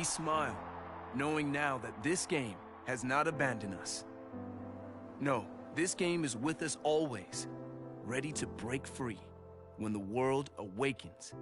smile, knowing now that this game has not abandoned us. No, this game is with us always, ready to break free when the world awakens.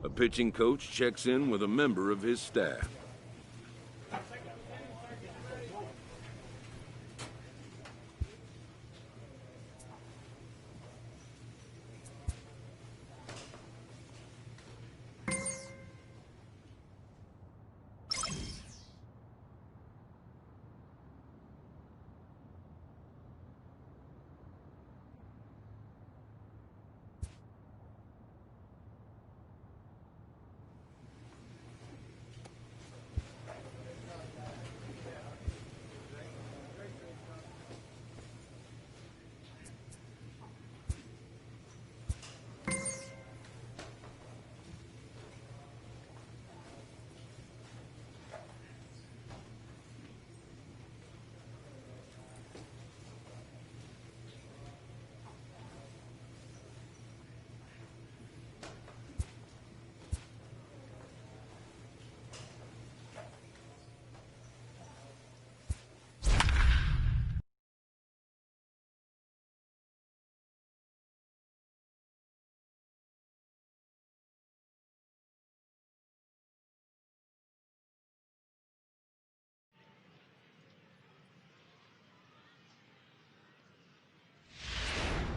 A pitching coach checks in with a member of his staff.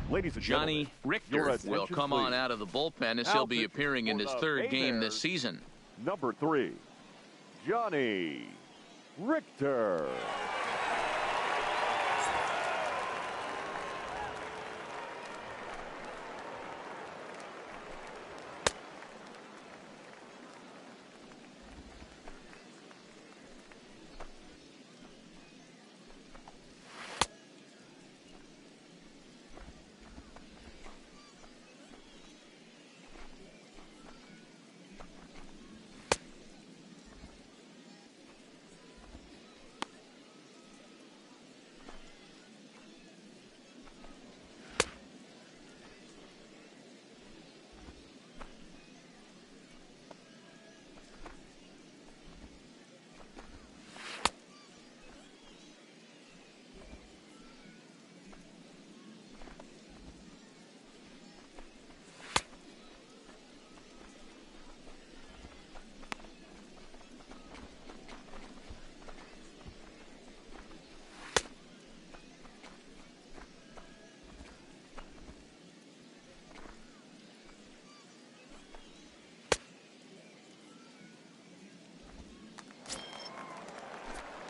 Ladies and Johnny Richter will come on out of the bullpen as he'll be appearing in his third game this season. Number 3, Johnny Richter.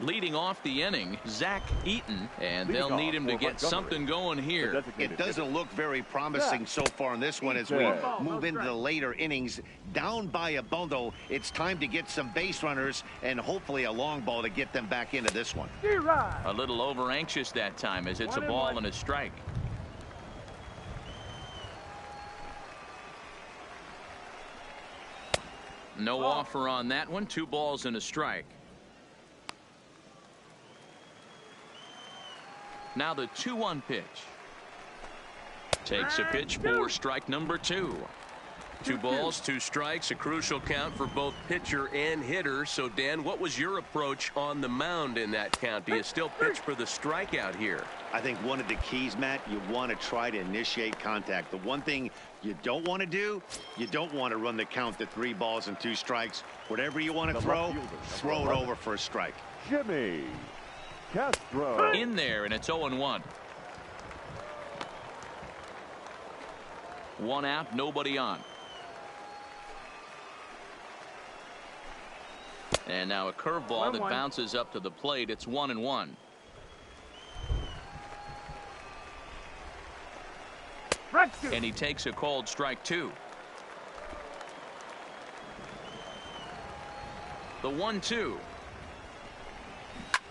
Leading off the inning, Zach Eaton, and they'll need him to get something going here. It doesn't look very promising so far in this one as we move into the later innings. Down by a bundle, it's time to get some base runners and hopefully a long ball to get them back into this one. A little over anxious that time as it's a ball and a strike. No offer on that one. 2 balls and a strike. Now the 2-1 pitch. Takes a pitch for strike number 2. 2 balls, 2 strikes, a crucial count for both pitcher and hitter. So, Dan, what was your approach on the mound in that count? Do you still pitch for the strikeout here? I think one of the keys, Matt, you want to try to initiate contact. The one thing you don't want to do, you don't want to run the count to 3 balls and 2 strikes. Whatever you want to throw it over for a strike. Jimmy Castro. In there, and it's 0-1. 1 out, nobody on. And now a curveball that bounces up to the plate. It's 1-1. And he takes a called strike 2. The 1-2.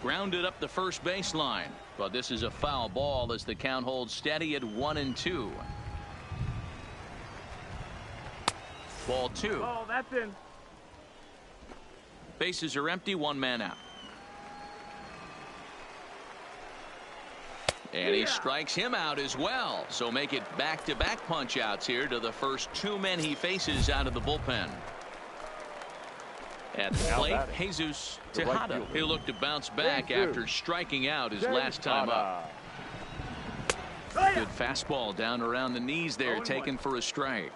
Grounded up the first baseline. But this is a foul ball as the count holds steady at 1-2. Ball 2. Oh, that's in. Bases are empty, 1 man out. And he strikes him out as well. So make it back-to-back punch outs here to the first 2 men he faces out of the bullpen. At the plate, Jesus Tejada. He'll look to bounce back after striking out his last time up. Good fastball down around the knees there, taken for a strike.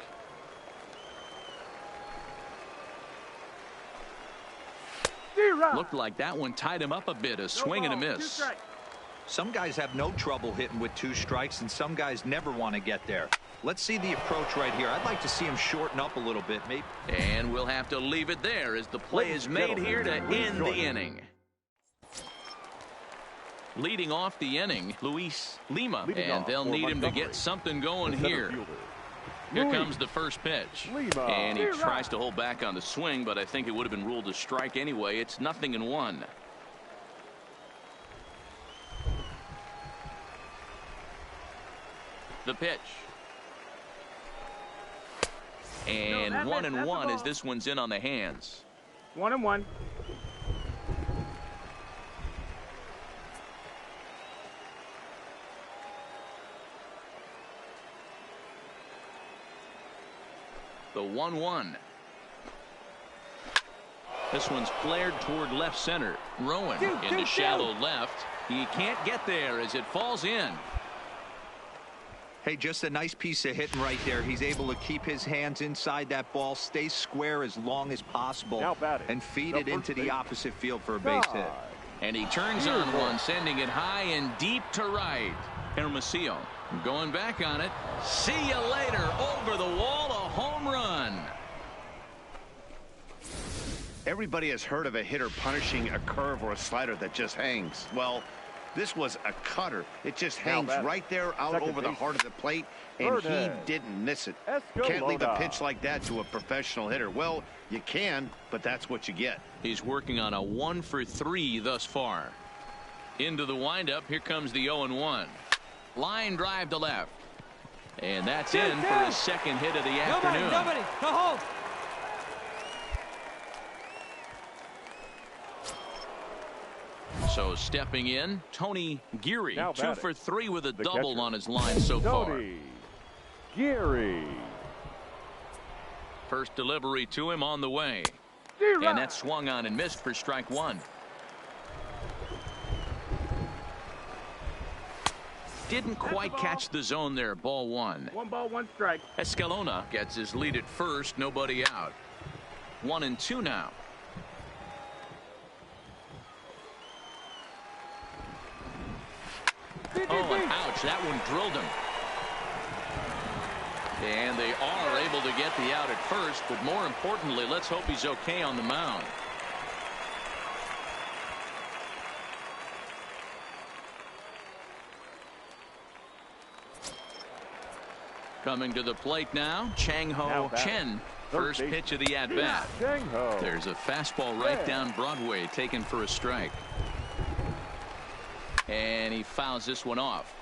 Looked like that one tied him up a bit. A swing and a miss. Some guys have no trouble hitting with 2 strikes, and some guys never want to get there. Let's see the approach right here. I'd like to see him shorten up a little bit, maybe. And we'll have to leave it there as the play is made here to end the inning. Leading off the inning, Luis Lima, and they'll need him to get something going here. Here comes the first pitch. And he tries to hold back on the swing, but I think it would have been ruled a strike anyway. It's 0-1. The pitch. And 1-1 as this one's in on the hands. 1-1. The 1-1. This one's flared toward left center. Rowan into shallow left. He can't get there as it falls in. Hey, just a nice piece of hitting right there. He's able to keep his hands inside that ball, stay square as long as possible, and feed it into the opposite field for a base hit. And he turns on one, sending it high and deep to right. Hermosillo going back on it. See you later. Over the wall, a home run. Everybody has heard of a hitter punishing a curve or a slider that just hangs. Well, this was a cutter. It just hangs right there out over the heart of the plate, and he didn't miss it. Can't leave a pitch like that to a professional hitter. Well, you can, but that's what you get. He's working on a 1 for 3 thus far. Into the windup. Here comes the 0-1. Line drive to left. And that's in for his second hit of the afternoon. Nobody. Go home. So stepping in, Tony Geary, 2 for 3 with a double on his line so far. Tony Geary. First delivery to him on the way. And that swung on and missed for strike 1. Didn't quite catch the zone there. Ball 1. 1 ball, 1 strike. Escalona gets his lead at first. Nobody out. 1-2 now. Oh, and ouch. That one drilled him. And they are able to get the out at first, but more importantly, let's hope he's okay on the mound. Coming to the plate now, Chang-Ho Chen. First pitch of the at-bat. There's a fastball right down Broadway, taken for a strike. And he fouls this one off.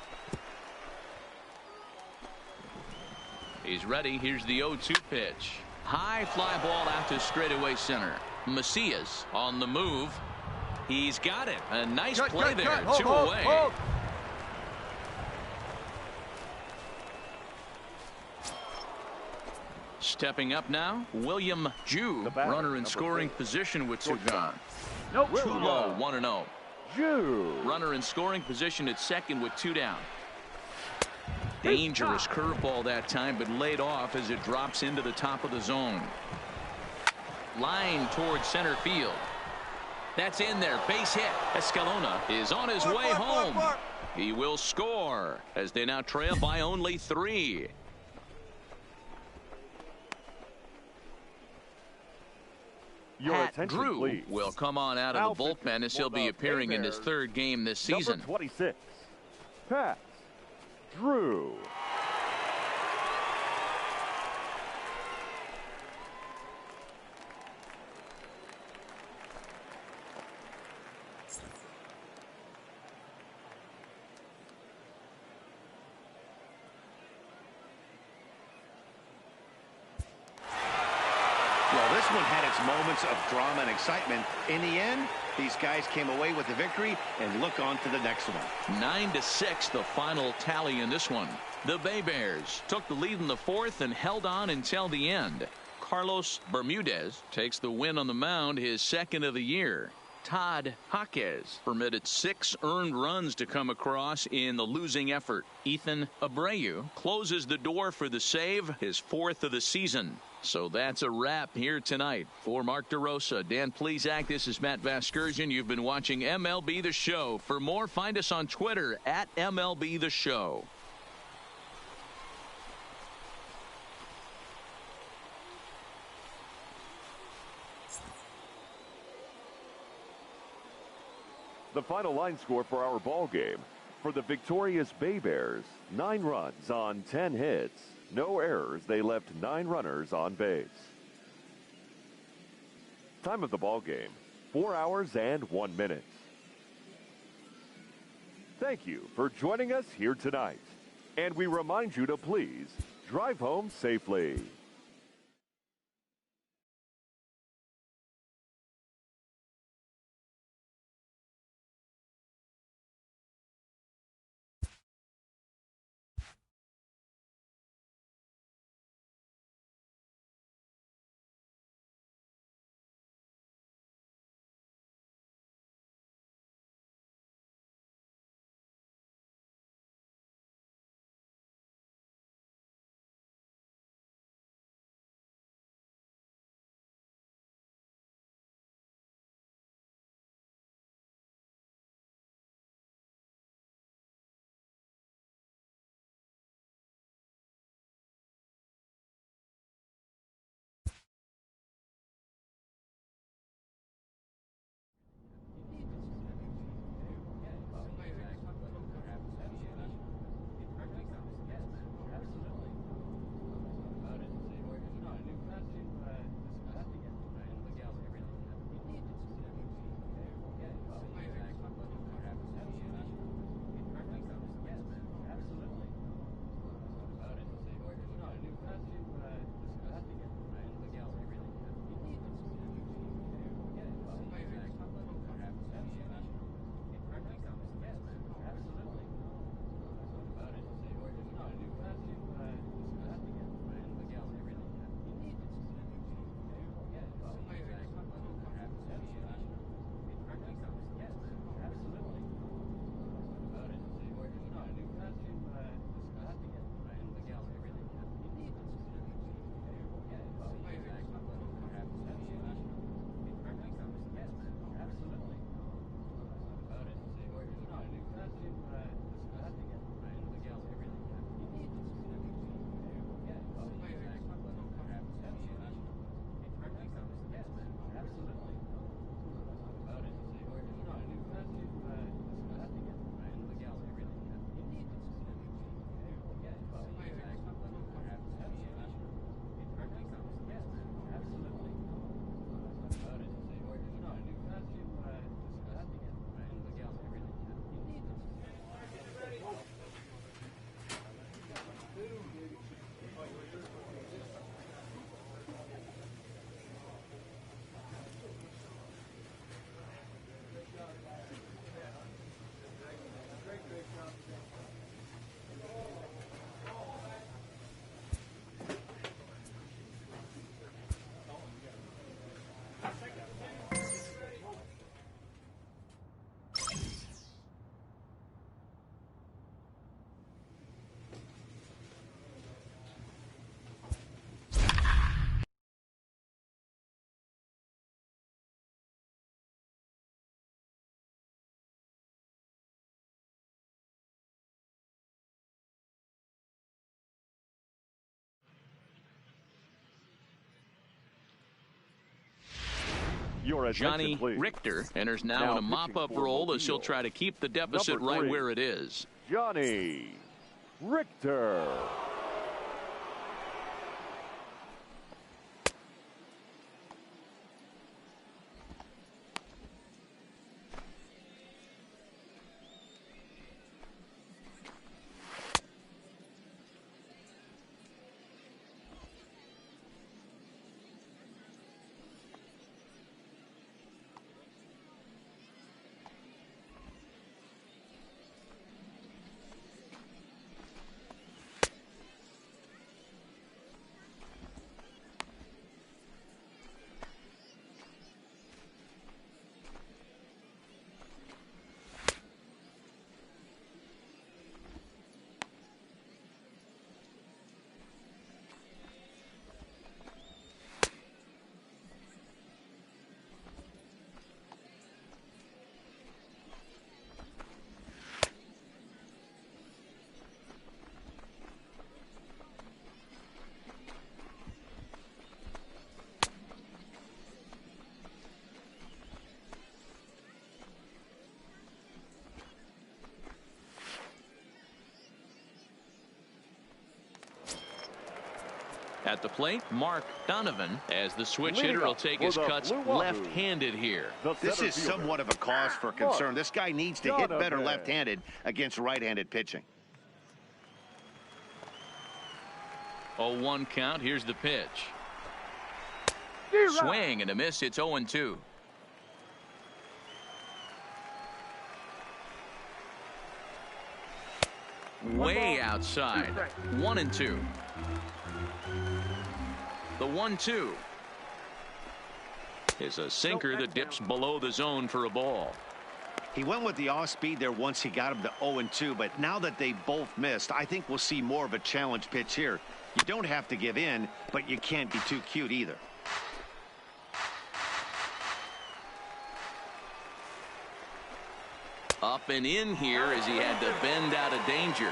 He's ready. Here's the 0-2 pitch. High fly ball out to straightaway center. Macias on the move. He's got it. A nice play there. Hold, 2 away. Hold. Stepping up now, William Jew, runner in scoring position with two gone. Nope. Too low, 1-0. Jew. Runner in scoring position at second with two down. Dangerous curveball that time, but laid off as it drops into the top of the zone. Line towards center field. That's in there. Base hit. Escalona is on his way home. He will score as they now trail by only 3. Pat Drew please. will come on out of the bullpen as he'll be appearing in his 3rd game this season. Number 26, Pat Drew. Well, this one had its moments of drama and excitement. In the end, these guys came away with the victory and look on to the next one. 9-6 the final tally in this one. The Bay Bears took the lead in the 4th and held on until the end. Carlos Bermudez takes the win on the mound, his 2nd of the year. Todd Jaquez permitted 6 earned runs to come across in the losing effort. Ethan Abreu closes the door for the save, his 4th of the season. So that's a wrap here tonight. For Mark DeRosa, Dan Plesac, this is Matt Vasgersian. You've been watching MLB The Show. For more, find us on Twitter at MLB The Show. The final line score for our ball game. For the victorious Bay Bears, 9 runs on 10 hits. No errors. They left 9 runners on base. Time of the ball game, 4 hours and 1 minute. Thank you for joining us here tonight. And we remind you to please drive home safely. Johnny Richter enters now in a mop-up role as he'll try to keep the deficit right where it is. Johnny Richter. At the plate, Mark Donovan, as the switch hitter will take his cuts left-handed here. This is somewhat of a cause for concern. This guy needs to hit better left-handed against right-handed pitching. 0-1 count. Here's the pitch. Swing and a miss. It's 0-2. Way outside. 1-2. The 1-2 is a sinker that dips below the zone for a ball. He went with the off speed there once he got him to 0-2, but now that they both missed, I think we'll see more of a challenge pitch here. You don't have to give in, but you can't be too cute either. Up and in here as he had to bend out of danger.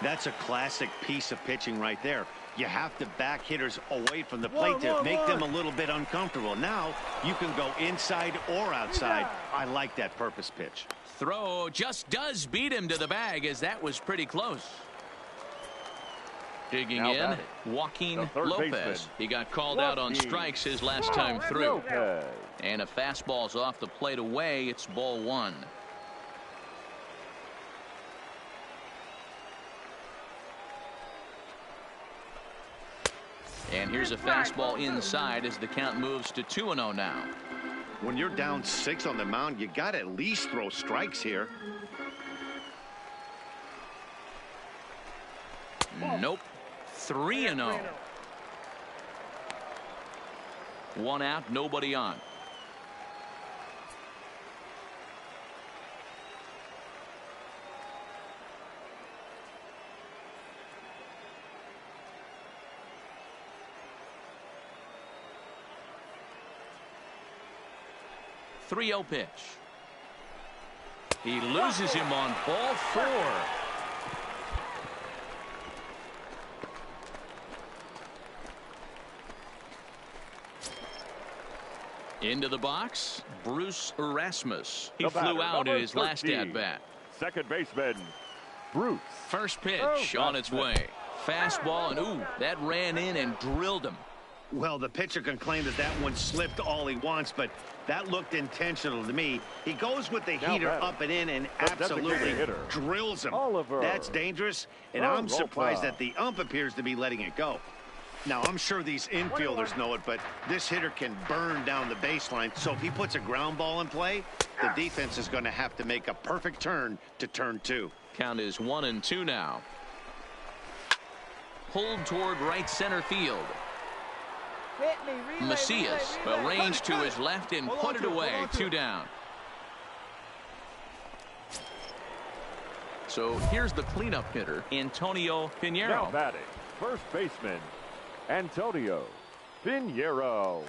That's a classic piece of pitching right there. You have to back hitters away from the plate to make them a little bit uncomfortable. Now you can go inside or outside. I like that purpose pitch. Throw just does beat him to the bag, as that was pretty close. Digging in, Joaquin Lopez. He got called out on strikes his last time through. And a fastball's off the plate away. It's ball 1. And here's a fastball inside as the count moves to 2-0 now. When you're down 6 on the mound, you got to at least throw strikes here. Nope. 3-0. 1 out, nobody on. The 3-0 pitch. He loses him on ball 4. Into the box, Bruce Erasmus. He flew out in his last at-bat. Second baseman, Bruce. First pitch on its way. Fastball, and ooh, that ran in and drilled him. Well, the pitcher can claim that that one slipped all he wants, but that looked intentional to me. He goes with the heater up and in and absolutely drills him. That's dangerous, and I'm surprised that the ump appears to be letting it go. Now, I'm sure these infielders know it, but this hitter can burn down the baseline, so if he puts a ground ball in play, the defense is going to have to make a perfect turn to turn 2. Count is 1-2 now. Pulled toward right center field. Macias arranged to his left and put it away. 2 down. So here's the cleanup hitter, Antonio Pinheiro. Now batting, first baseman, Antonio Pinheiro.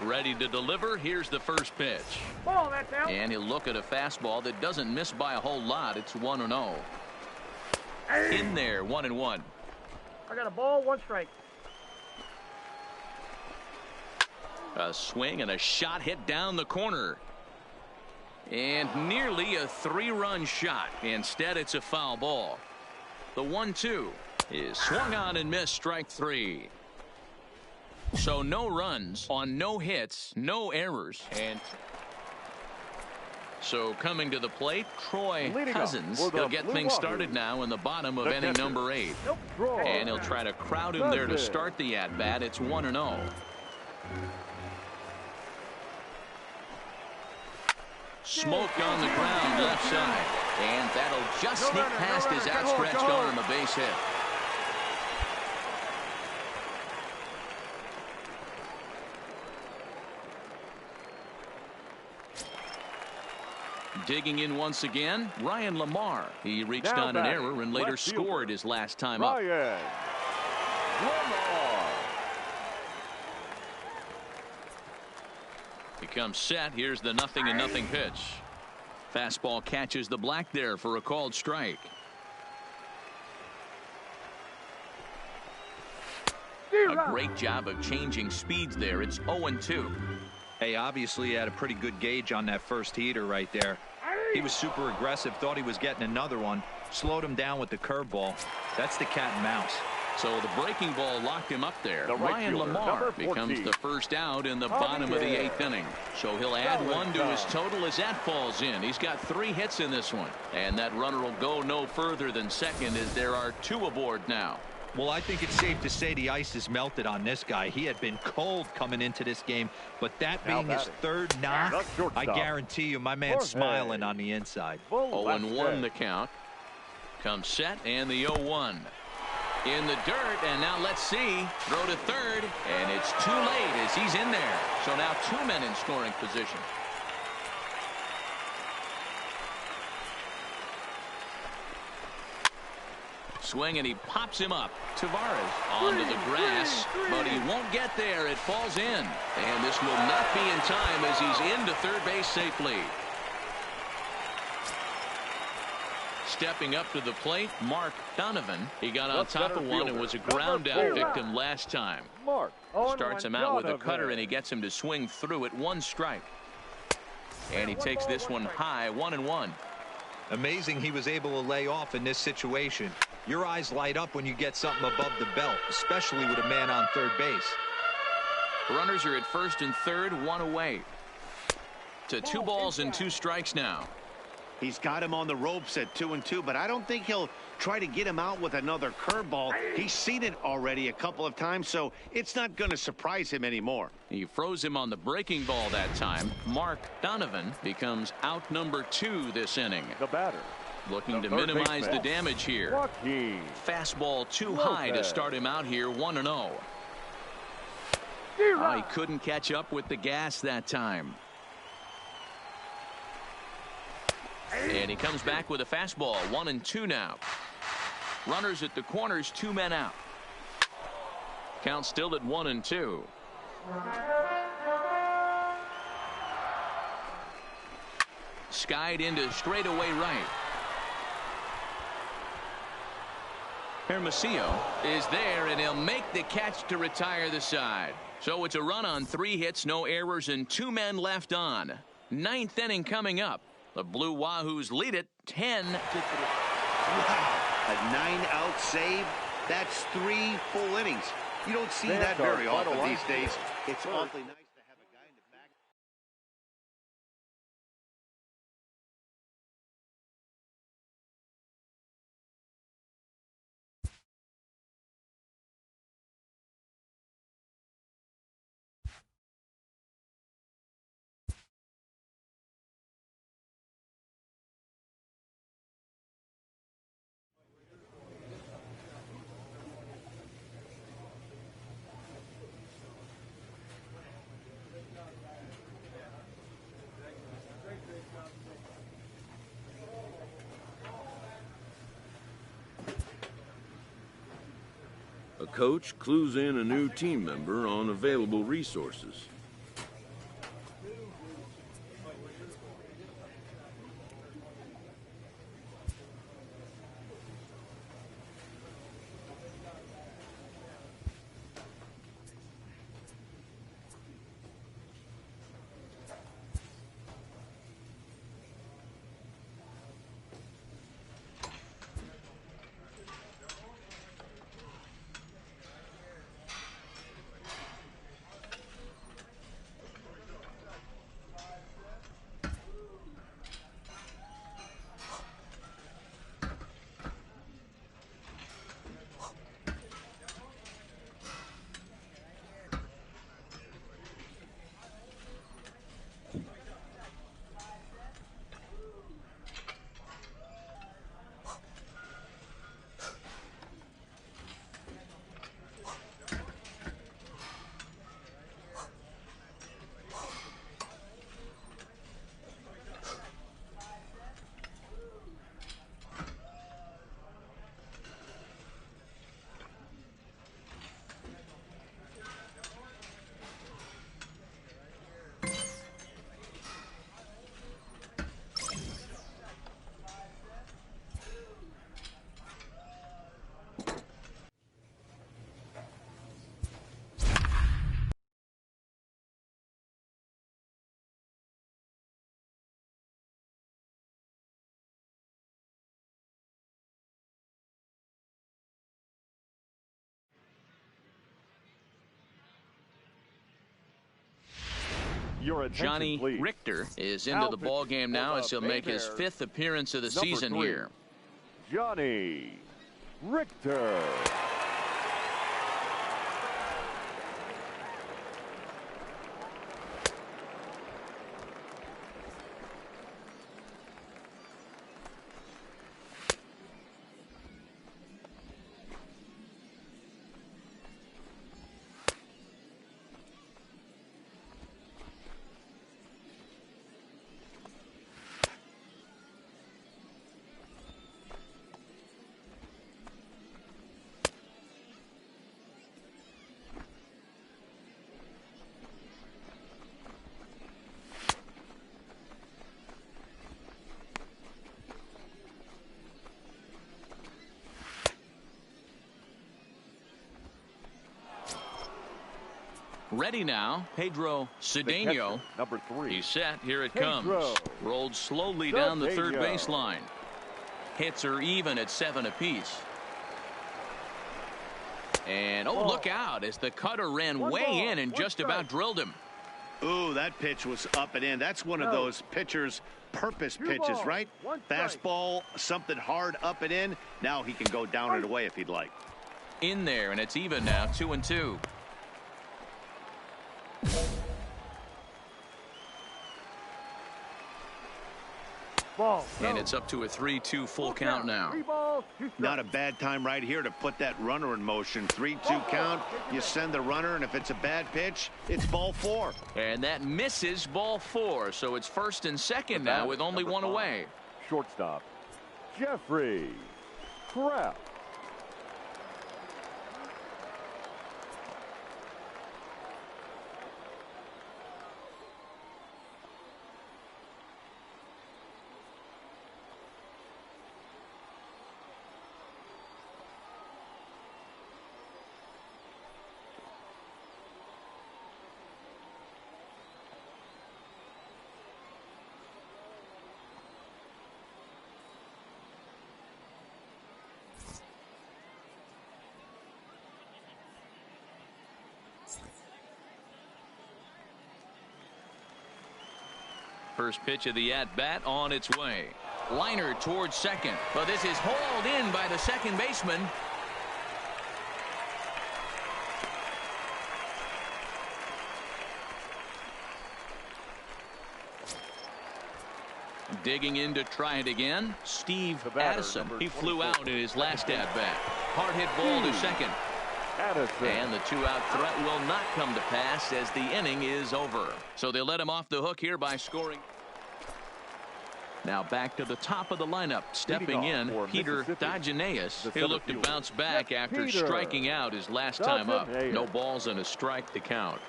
Ready to deliver. Here's the first pitch. And he'll look at a fastball that doesn't miss by a whole lot. It's 1-0. In there, 1-1. I got a ball, 1 strike. A swing and a shot hit down the corner. And nearly a 3-run shot. Instead, it's a foul ball. The 1-2 is swung on and missed, strike 3. So no runs on no hits, no errors. And so coming to the plate, Troy Cousins. He'll get things started now in the bottom of inning number 8. And he'll try to crowd him there to start the at-bat. It's 1-0. Smoke on the ground left side. And that'll just sneak past his outstretched arm, a base hit. Digging in once again, Ryan Lamar. He reached on an error and later scored his last time up. He comes set. Here's the 0-0 pitch. Fastball catches the black there for a called strike. A great job of changing speeds there. It's 0-2. Hey, obviously he had a pretty good gauge on that first heater right there. He was super aggressive, thought he was getting another one, slowed him down with the curveball. That's the cat and mouse. So the breaking ball locked him up there. Ryan Lamar becomes the first out in the bottom of the 8th inning. So he'll add 1 to his total as that falls in. He's got 3 hits in this one. And that runner will go no further than second as there are 2 aboard now. Well, I think it's safe to say the ice is melted on this guy. He had been cold coming into this game, but that being his 3rd knock, I guarantee you my man's smiling on the inside. 0-1 the count. Comes set and the 0-1. In the dirt, and now let's see. Throw to third, and it's too late as he's in there. So now 2 men in scoring position. Swing, and he pops him up. Tavares onto the grass, but he won't get there. It falls in. And this will not be in time as he's into third base safely. Stepping up to the plate, Mark Donovan. He got on top of one and was a ground out victim last time. Starts him out with a cutter, and he gets him to swing through it. 1 strike. And he takes this one high, 1-1. Amazing he was able to lay off in this situation. Your eyes light up when you get something above the belt, especially with a man on third base. Runners are at first and third, 1 away. To 2 balls and 2 strikes now. He's got him on the ropes at 2-2, but I don't think he'll try to get him out with another curveball. He's seen it already a couple of times, so it's not going to surprise him anymore. He froze him on the breaking ball that time. Mark Donovan becomes out number 2 this inning. The batter. Looking to minimize the damage here. Fastball too high to start him out here, 1-0. He couldn't catch up with the gas that time. And he comes back with a fastball, 1-2 now. Runners at the corners, 2 men out. Count still at 1-2. Skied into straightaway right. Hermosillo is there, and he'll make the catch to retire the side. So it's a run on 3 hits, no errors, and 2 men left on. 9th inning coming up. The Blue Wahoos lead it 10-3. Wow, a 9-out save. That's 3 full innings. You don't see that very often these days. It's awfully nice. A coach clues in a new team member on available resources. Johnny Richter is into the ball game now as he'll make his 5th appearance of the season here. Johnny Richter. Ready now, Pedro Cedeno. Number 3. He's set. Here it comes. Rolled slowly down the third baseline. Hits are even at 7 apiece. And oh, look out as the cutter ran way in and just about drilled him. Ooh, that pitch was up and in. That's one of those pitchers' purpose pitches, right? Fastball, something hard up and in. Now he can go down and away if he'd like. In there, and it's even now, 2-2. And it's up to a 3-2 full count now. Not a bad time right here to put that runner in motion. 3-2 count. You send the runner, and if it's a bad pitch, it's ball 4. And that misses ball 4. So it's 1st and 2nd now with only 1 away. Shortstop, Jeffrey Kraft. First pitch of the at-bat on its way. Liner towards second. But this is hauled in by the second baseman. Digging in to try it again, Steve Addison. He flew out in his last at-bat. Hard hit ball to second. Addison. And the 2-out threat will not come to pass as the inning is over. So they let him off the hook here by scoring. Now back to the top of the lineup. Stepping in, Peter Dageneus. He'll look to bounce back after striking out his last time up. No balls and a strike to count.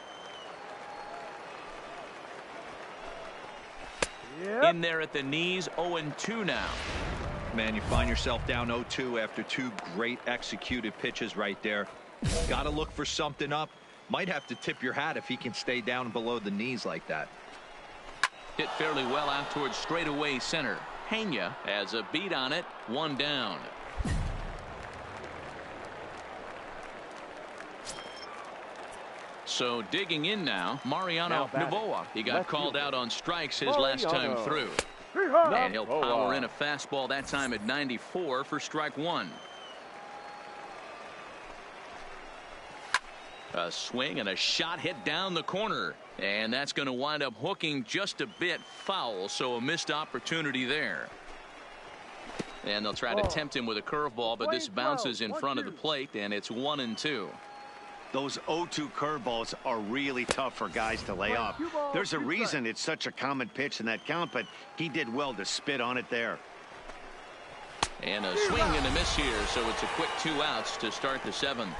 In there at the knees, 0-2 now. Man, you find yourself down 0-2 after 2 great executed pitches right there. Got to look for something up. Might have to tip your hat if he can stay down below the knees like that. Hit fairly well out towards straightaway center. Pena has a beat on it. 1 down. So digging in now, Mariano Novoa. He got called out on strikes his last time through. And he'll power in a fastball that time at 94 for strike 1. A swing and a shot hit down the corner. And that's going to wind up hooking just a bit foul. So a missed opportunity there. And they'll try to tempt him with a curveball, but this bounces in front of the plate, and it's 1-2. Those 0-2 curveballs are really tough for guys to lay off. There's a reason it's such a common pitch in that count, but he did well to spit on it there. And a swing and a miss here, so it's a quick 2 outs to start the 7th.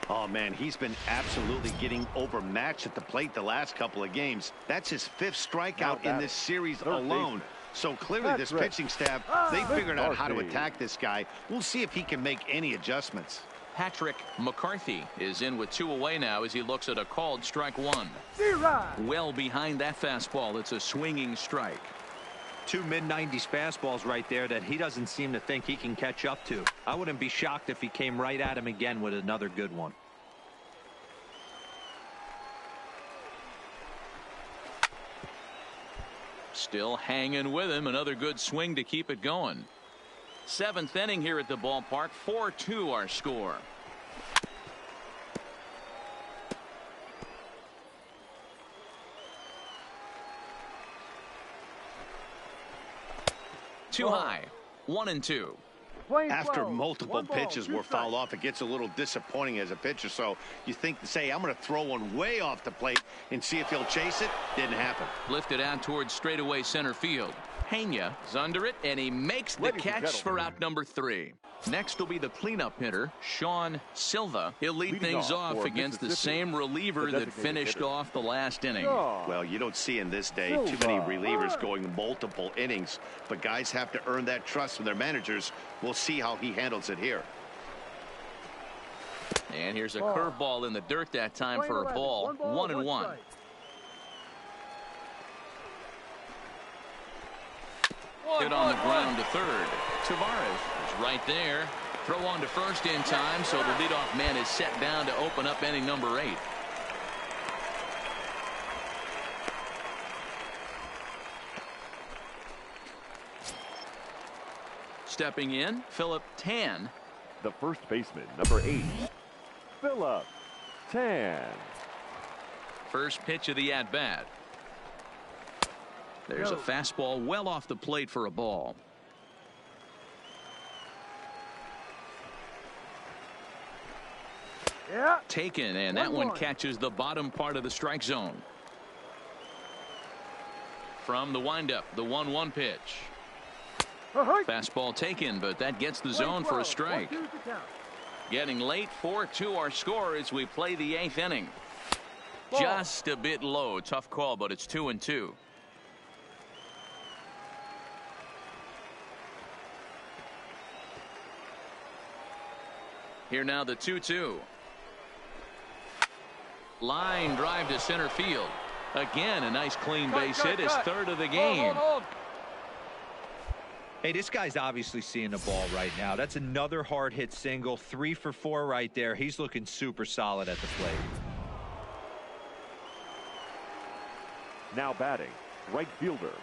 Oh, man, he's been absolutely getting overmatched at the plate the last couple of games. That's his 5th strikeout in this series alone. So clearly this pitching staff, they figured out how to attack this guy. We'll see if he can make any adjustments. Patrick McCarthy is in with 2 away now as he looks at a called strike 1. Well behind that fastball. It's a swinging strike. 2 mid-90s fastballs right there that he doesn't seem to think he can catch up to. I wouldn't be shocked if he came right at him again with another good one. Still hanging with him. Another good swing to keep it going. 7th inning here at the ballpark. 4-2 our score. Too high. 1-2. After multiple pitches were fouled off, it gets a little disappointing as a pitcher. So you think to say, I'm going to throw one way off the plate and see if he'll chase it. Didn't happen. Lifted out towards straightaway center field. Pena is under it, and he makes the catch for out number 3. Next will be the cleanup hitter, Sean Silva. He'll lead things off against the same reliever that finished off the last inning. Well, you don't see in this day too many relievers going multiple innings, but guys have to earn that trust from their managers. We'll see how he handles it here. And here's a curveball in the dirt that time for a ball. 1-1. Hit on the ground to third. Tavares is right there. Throw on to first in time, so the leadoff man is set down to open up inning number 8. Stepping in, Philip Tan. The first baseman, number 8, Philip Tan. First pitch of the at-bat. There's a fastball well off the plate for a ball. Taken, and that one catches the bottom part of the strike zone. From the windup, the 1-1 pitch. Fastball taken, but that gets the zone for a strike. Getting late, 4-2 our score as we play the 8th inning. Just a bit low. Tough call, but it's 2-2. Here now the 2-2. Line drive to center field. Again, a nice clean base hit, his 3rd of the game. Hey, this guy's obviously seeing the ball right now. That's another hard hit single. 3 for 4 right there. He's looking super solid at the plate. Now batting, right fielder,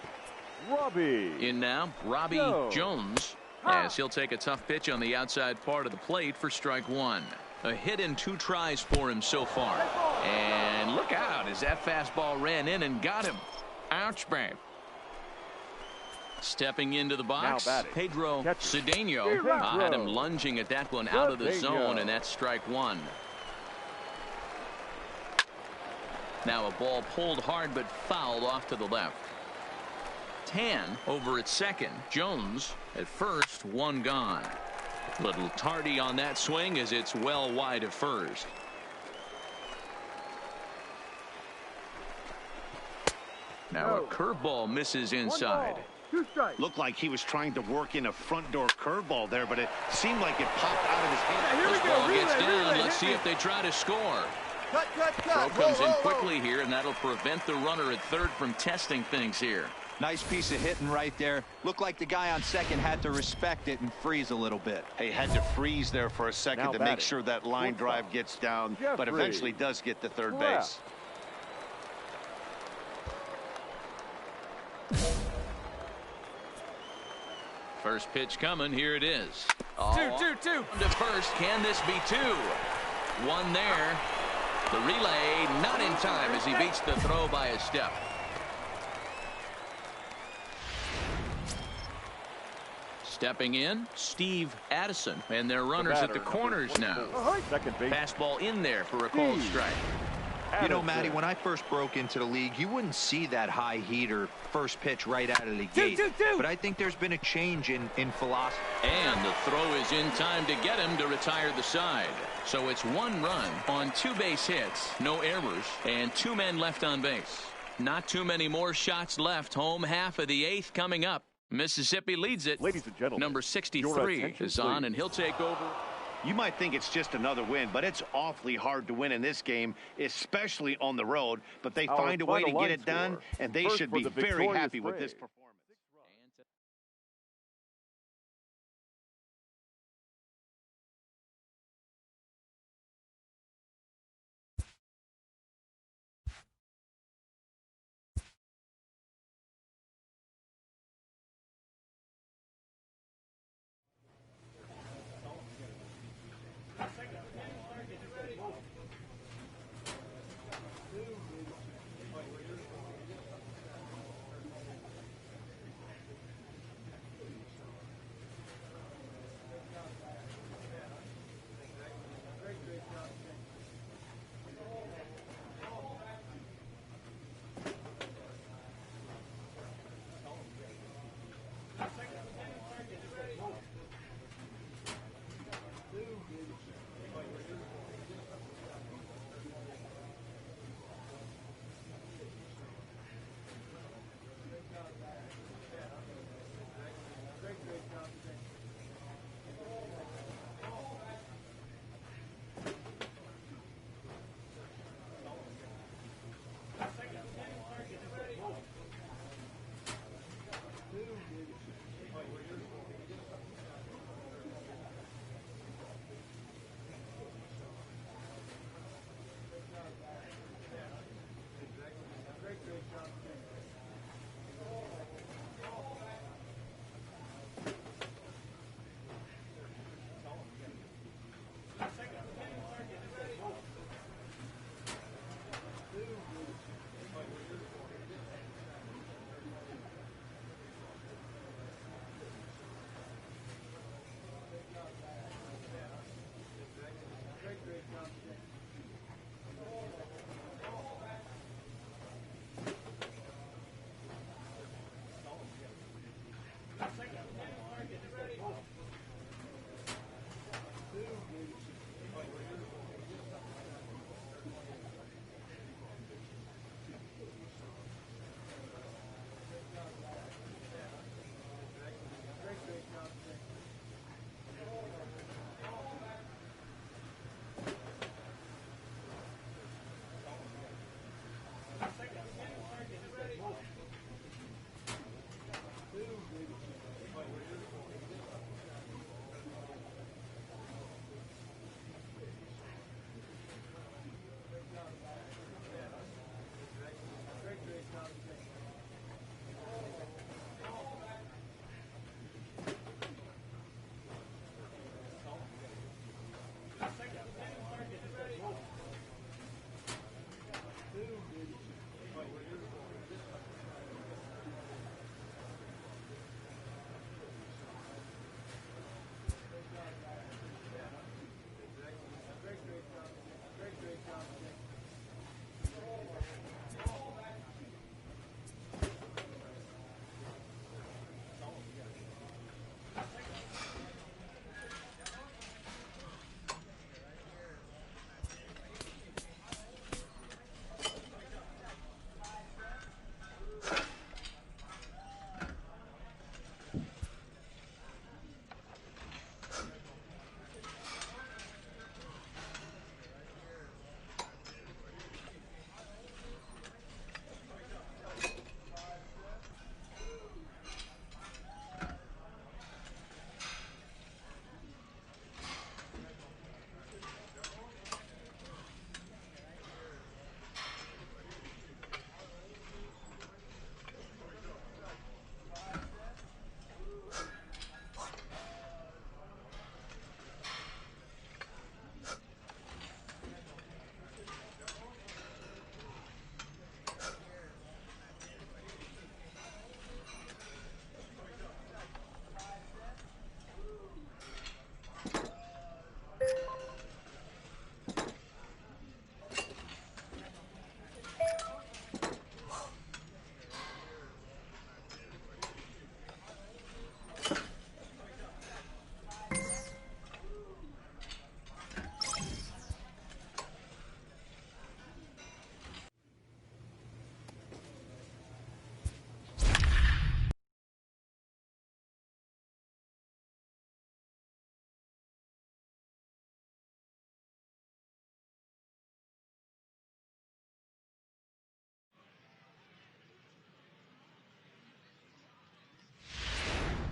Robbie. In now, Robbie Jones, as he'll take a tough pitch on the outside part of the plate for strike 1. A hit in 2 tries for him so far. And look out as that fastball ran in and got him. Ouch, babe. Stepping into the box, Pedro Cedeno. Had him lunging at that one out of the zone, and that's strike 1. Now a ball pulled hard but fouled off to the left. Tan over at second. Jones at first, 1 gone. Little tardy on that swing as it's well wide of first. Now a curveball misses inside. Looked like he was trying to work in a front door curveball there, but it seemed like it popped out of his hand. This ball gets down. Let's see if they try to score. Throw comes in quickly here, and that'll prevent the runner at third from testing things here. Nice piece of hitting right there. Looked like the guy on second had to respect it and freeze a little bit. He had to freeze there for a second to make sure that line drive gets down, but eventually does get to third base. First pitch coming. Here it is. 2-2-2. To first. Can this be 2? 1 there. The relay not in time as he beats the throw by a step. Stepping in, Steve Addison, and their runners at the corners now. Fastball in there for a called strike. You know, Matty, when I first broke into the league, you wouldn't see that high heater first pitch right out of the gate. But I think there's been a change in philosophy. And the throw is in time to get him to retire the side. So it's 1 run on 2 base hits, no errors, and 2 men left on base. Not too many more shots left. Home half of the 8th coming up. Mississippi leads it. Ladies and gentlemen, number 63 is on, and he'll take over. You might think it's just another win, but it's awfully hard to win in this game, especially on the road. But they find a way to get it done, and they should be very happy with this performance.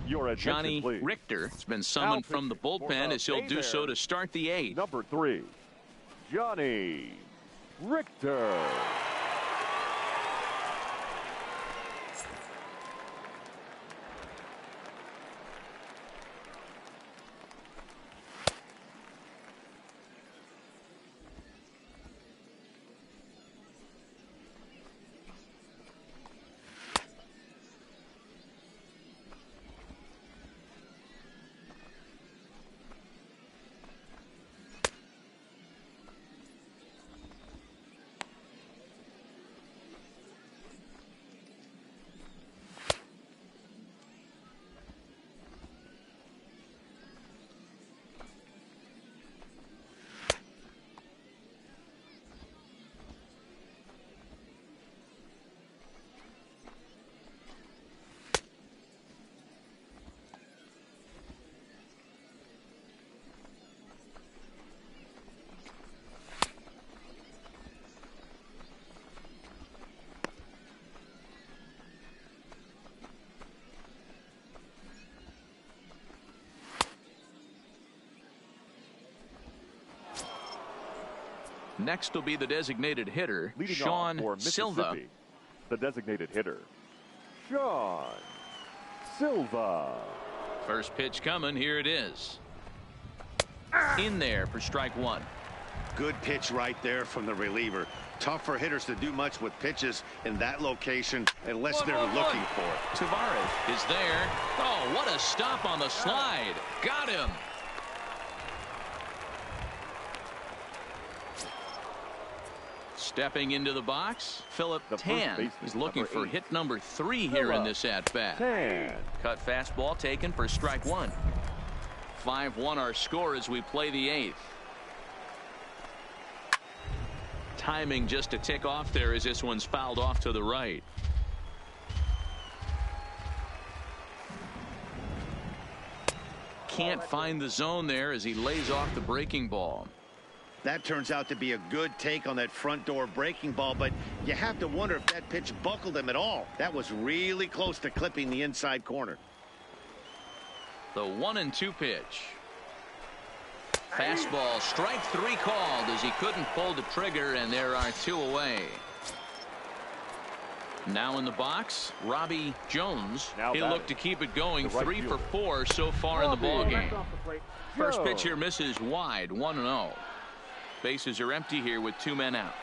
Johnny Richter has been summoned from the bullpen as he'll do so to start the 8th. Number 3, Johnny Richter. Next will be the designated hitter, Leading Sean for Silva. The designated hitter, Sean Silva. First pitch coming. Here it is. In there for strike 1. Good pitch right there from the reliever. Tough for hitters to do much with pitches in that location unless they're looking for it. Tavares is there. Oh, what a stop on the slide. Got him. Stepping into the box, Philip Tan is looking for hit number 3 here in this at-bat. Cut fastball taken for strike 1. 5-1 our score as we play the 8th. Timing just to tick off there as this one's fouled off to the right. Can't find the zone there as he lays off the breaking ball. That turns out to be a good take on that front door breaking ball, but you have to wonder if that pitch buckled him at all. That was really close to clipping the inside corner. The 1-2 pitch. Fastball, strike 3 called as he couldn't pull the trigger, and there are 2 away. Now in the box, Robbie Jones. He'll look to keep it going. 3 for 4 so far in the ballgame. First pitch here misses wide, 1-0. Bases are empty here with 2 men out.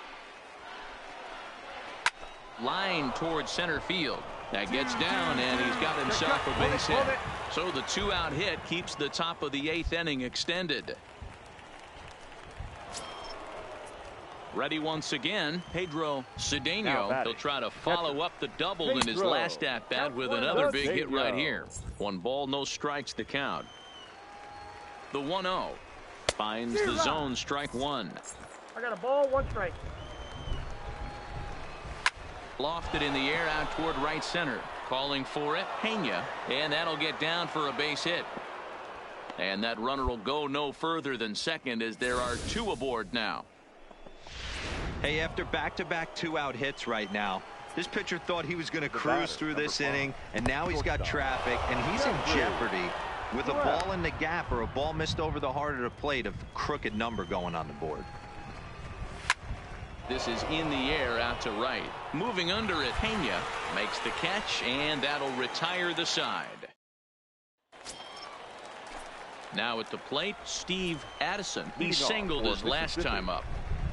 Line towards center field. That gets down, and he's got himself a base hit. So the 2-out hit keeps the top of the 8th inning extended. Ready once again, Pedro Cedeno. He'll try to follow up the double in his last at-bat with another big hit right here. 1 ball, no strikes the count. The 1-0. Finds the zone, strike 1. I got a ball, 1 strike. Lofted in the air out toward right center. Calling for it, Pena, and that'll get down for a base hit. And that runner will go no further than second as there are 2 aboard now. Hey, after back-to-back 2-out hits right now, this pitcher thought he was going to cruise through this inning, and now he's got traffic, and he's in jeopardy with a ball in the gap or a ball missed over the heart of the plate, a crooked number going on the board. This is in the air out to right. Moving under it, Pena makes the catch, and that'll retire the side. Now at the plate, Steve Addison. He singled his last time up.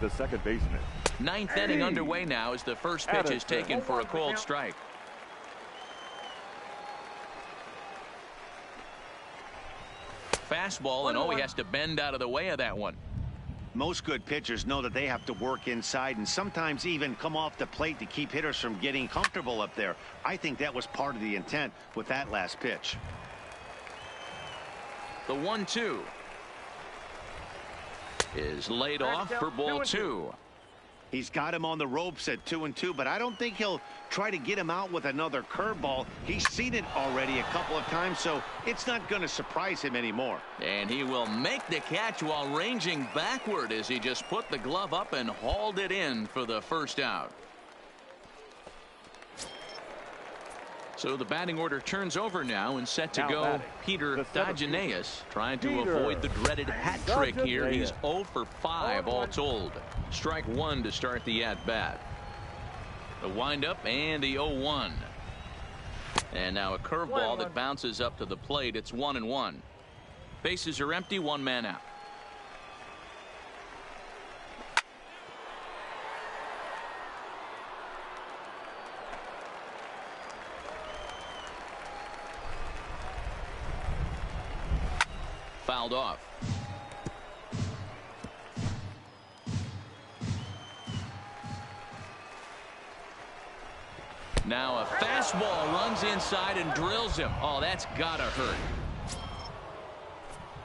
The second baseman. 9th inning underway now as the first pitch is taken for a called strike. Fastball, and he has to bend out of the way of that one. Most good pitchers know that they have to work inside and sometimes even come off the plate to keep hitters from getting comfortable up there. I think that was part of the intent with that last pitch. The 1-2 is laid off for ball 2. He's got him on the ropes at 2-2, but I don't think he'll try to get him out with another curveball. He's seen it already a couple of times, so it's not going to surprise him anymore. And he will make the catch while ranging backward as he just put the glove up and hauled it in for the first out. So the batting order turns over now and set to go. Peter Dageneus trying to avoid the dreaded hat trick here. He's 0 for 5 all told. Strike one to start the at-bat. The windup and the 0-1. And now a curveball that bounces up to the plate. It's 1-1. Bases are empty, one man out. Fouled off. Now a fastball runs inside and drills him. Oh, that's gotta hurt.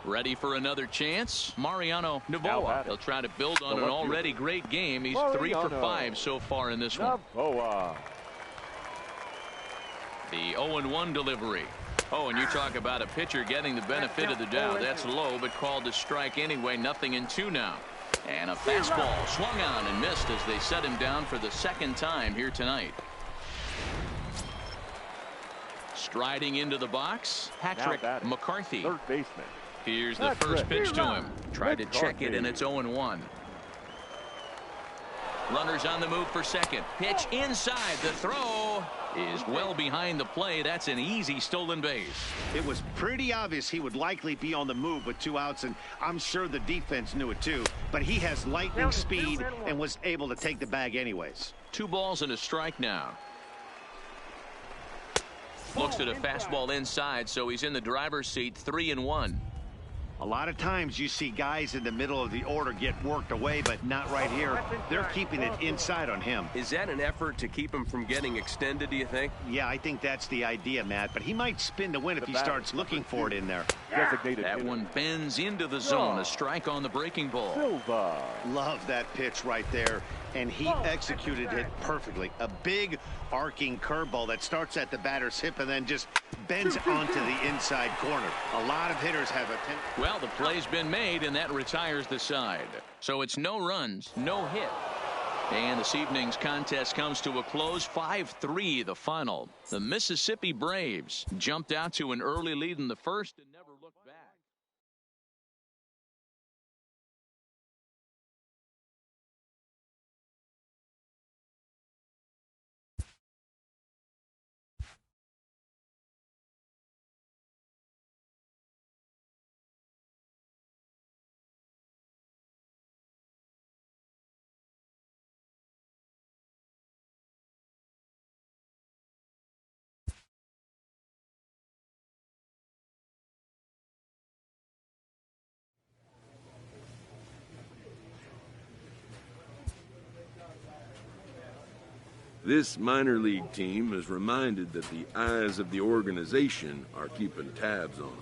Ready for another chance? Mariano Novoa. He'll try to build on an already great game. He's 3 for 5 so far in this one. The 0-1 delivery. Oh, and you talk about a pitcher getting the benefit of the doubt. That's low, but called to strike anyway. 0-2 now. And a fastball swung on and missed as they set him down for the second time here tonight. Striding into the box, Patrick McCarthy. Third baseman. Here's the first pitch to him. Tried to check it, and it's 0-1. Runners on the move for second. Pitch inside. The throw is well behind the play. That's an easy stolen base. It was pretty obvious he would likely be on the move with 2 outs, and I'm sure the defense knew it too. But he has lightning speed and was able to take the bag anyways. 2 balls and a strike now. Looks at a fastball inside, so he's in the driver's seat. 3-1. A lot of times you see guys in the middle of the order get worked away, but not right here. They're keeping it inside on him. Is that an effort to keep him from getting extended, do you think? Yeah, I think that's the idea, Matt. But he might spin to win if he starts looking for it in there. That one bends into the zone. A strike on the breaking ball. Love that pitch right there. And he executed it perfectly. A big arcing curveball that starts at the batter's hip and then just bends onto the inside corner. A lot of hitters have a... Well, the play's been made, and that retires the side. So it's no runs, no hit. And this evening's contest comes to a close. 5-3 the final. The Mississippi Braves jumped out to an early lead in the first and never looked back. This minor league team is reminded that the eyes of the organization are keeping tabs on them.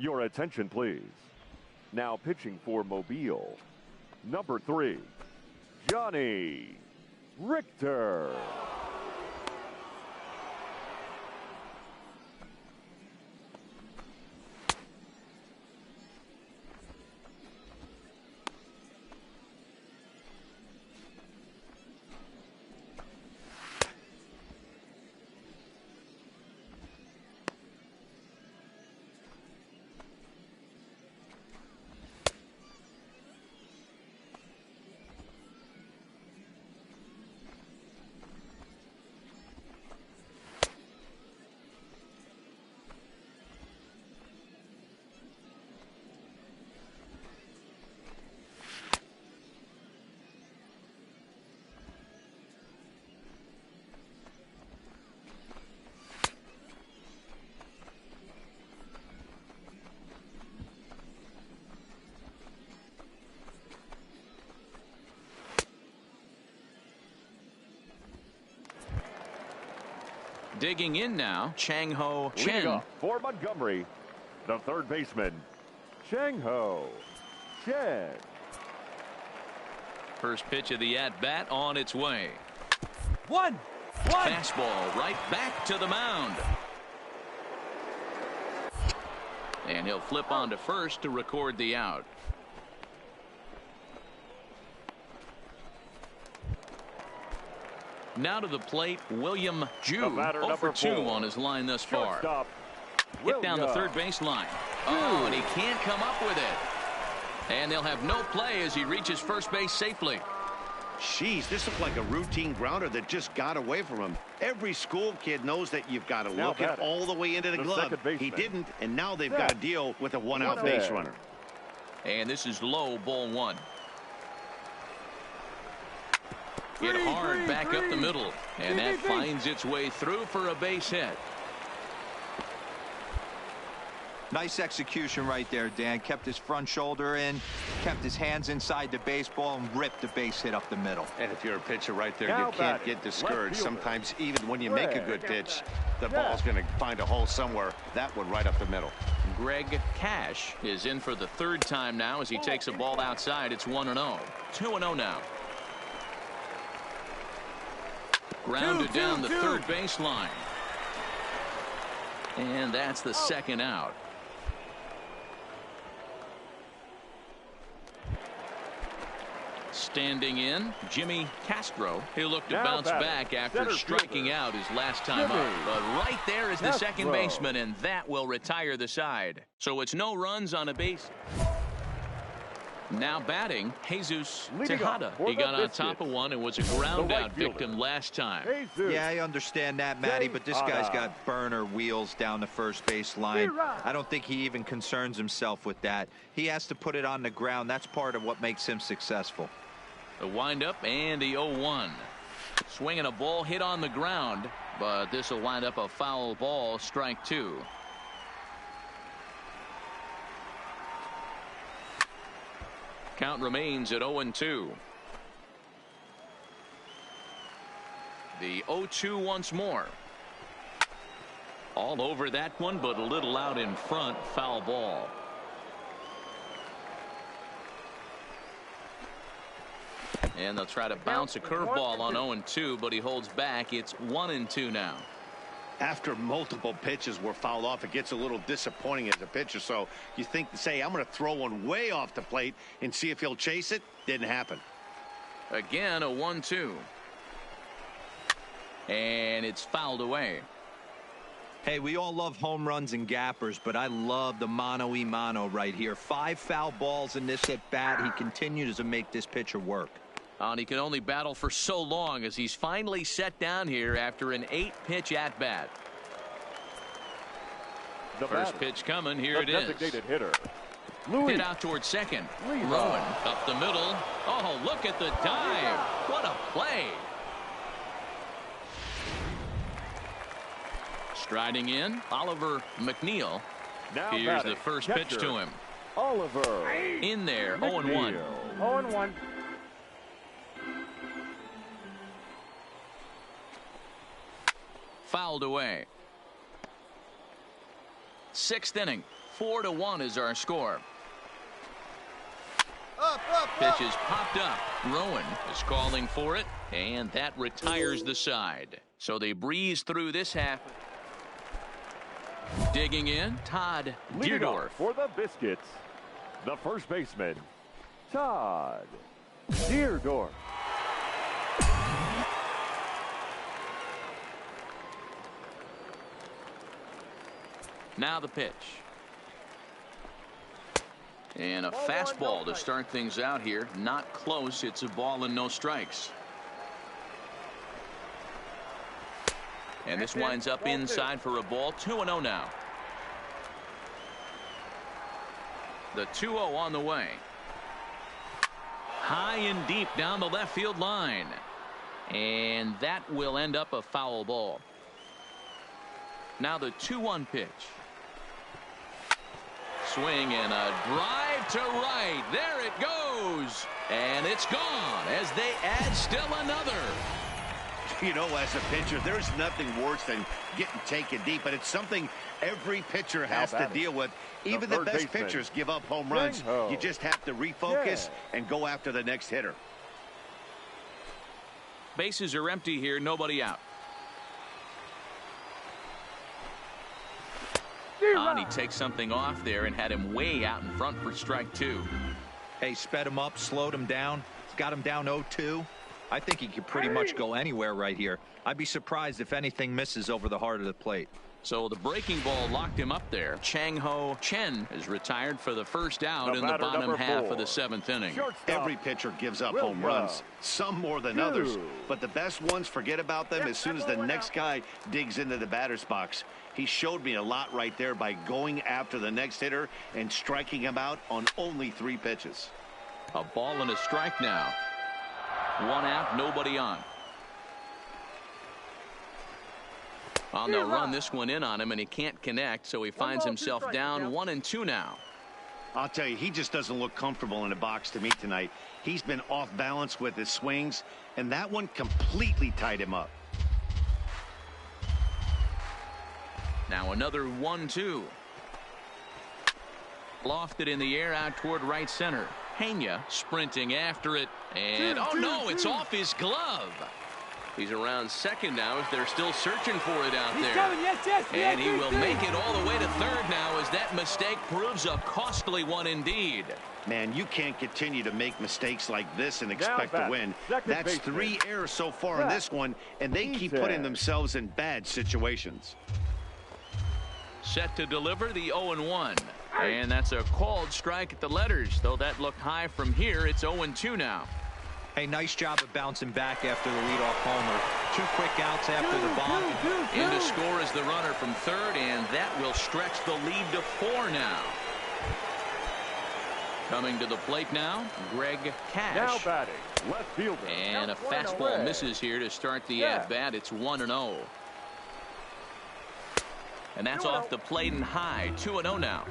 Your attention, please. Now pitching for Mobile, number 3, Johnny Richter. Digging in now, Chang-Ho Chen. For Montgomery, the third baseman, Chang-Ho Chen. First pitch of the at-bat on its way. One. Fastball right back to the mound. And he'll flip on to first to record the out. Now to the plate, William Ju, 0 for 2 on his line thus far. Hit down the third base line. Oh, and he can't come up with it. And they'll have no play as he reaches first base safely. Jeez, this looked like a routine grounder that just got away from him. Every school kid knows that you've got to look it all the way into the glove. He didn't, and now they've got to deal with a one-out base runner. And this is low, ball 1. Hit hard back up the middle, and that finds its way through for a base hit. Nice execution right there, Dan. Kept his front shoulder in, kept his hands inside the baseball, and ripped the base hit up the middle. And if you're a pitcher right there, you can't get discouraged. Sometimes even when you make a good pitch, the ball's going to find a hole somewhere. That one right up the middle. Greg Cash is in for the third time now as he takes a ball outside. It's 1-0. 2-0 now. Grounded down the third baseline. And that's the second out. Standing in, Jimmy Castro. He'll look to bounce back after striking out his last time up. But right there is the second baseman, and that will retire the side. So it's no runs on a base. Now batting, Jesus Tejada. He got on top of one and was a ground-out victim last time. Yeah, I understand that, Matty, but this guy's got burner wheels down the first base line. I don't think he even concerns himself with that. He has to put it on the ground. That's part of what makes him successful. The windup and the 0-1. Swinging a ball hit on the ground, but this will wind up a foul ball, strike 2. Count remains at 0-2. The 0-2 once more. All over that one, but a little out in front. Foul ball. And they'll try to bounce a curveball on 0-2, but he holds back. It's 1-2 now. After multiple pitches were fouled off, it gets a little disappointing as a pitcher. So you think, say, I'm going to throw one way off the plate and see if he'll chase it. Didn't happen. Again, a 1-2. And it's fouled away. Hey, we all love home runs and gappers, but I love the mano-y-mano right here. 5 foul balls in this at-bat. He continues to make this pitcher work. And he can only battle for so long as he's finally set down here after an 8-pitch at-bat. First pitch coming. Here it is. Designated hitter, Hit out towards second. Rowan up the middle. Oh, look at the dive. What a play. Striding in, Oliver McNeil. Here's the first pitch to him. Oliver. In there, 0-1. 0-1. Fouled away. 6th inning. 4-1 is our score. Pitch is popped up. Rowan is calling for it, and that retires the side. So they breeze through this half. Digging in, Todd Deerdorf. For the Biscuits, the first baseman, Todd Deerdorf. Now the pitch. And a fastball to start things out here. Not close. It's a ball and no strikes. And this winds up inside for a ball. 2-0 now. The 2-0 on the way. High and deep down the left field line. And that will end up a foul ball. Now the 2-1 pitch. Swing and a drive to right. There it goes. And it's gone as they add still another. You know, as a pitcher, there's nothing worse than getting taken deep, but it's something every pitcher has to deal with. Even the best pitchers give up home runs. You just have to refocus and go after the next hitter. Bases are empty here. Nobody out. He takes something off there and had him way out in front for strike 2. Hey, sped him up, slowed him down, got him down 0-2. I think he could pretty much go anywhere right here. I'd be surprised if anything misses over the heart of the plate. So the breaking ball locked him up there. Chang-Ho Chen is retired for the first out in the bottom half of the 7th inning. Every pitcher gives up home runs, some more than others, but the best ones forget about them as soon as the next guy digs into the batter's box. He showed me a lot right there by going after the next hitter and striking him out on only 3 pitches. A ball and a strike now. 1 out, nobody on. They'll run this one in on him, and he can't connect, so he finds himself down 1-2 now. I'll tell you, he just doesn't look comfortable in the box to me tonight. He's been off balance with his swings, and that one completely tied him up. Now another 1-2. Lofted in the air out toward right center. Pena sprinting after it, and oh no, it's off his glove. He's around second now as they're still searching for it out there. And he will make it all the way to third now as that mistake proves a costly one indeed. Man, you can't continue to make mistakes like this and expect to win. That's 3 errors so far in this one, and they keep putting themselves in bad situations. Set to deliver the 0-1. And that's a called strike at the letters. Though that looked high from here, it's 0-2 now. Hey, nice job of bouncing back after the leadoff homer. 2 quick outs after the bomb. In to score is the runner from third, and that will stretch the lead to 4 now. Coming to the plate now, Greg Cash. Now batting, left fielder. And a fastball misses here to start the at-bat. It's 1-0. And that's off the plate and high. 2-0 now.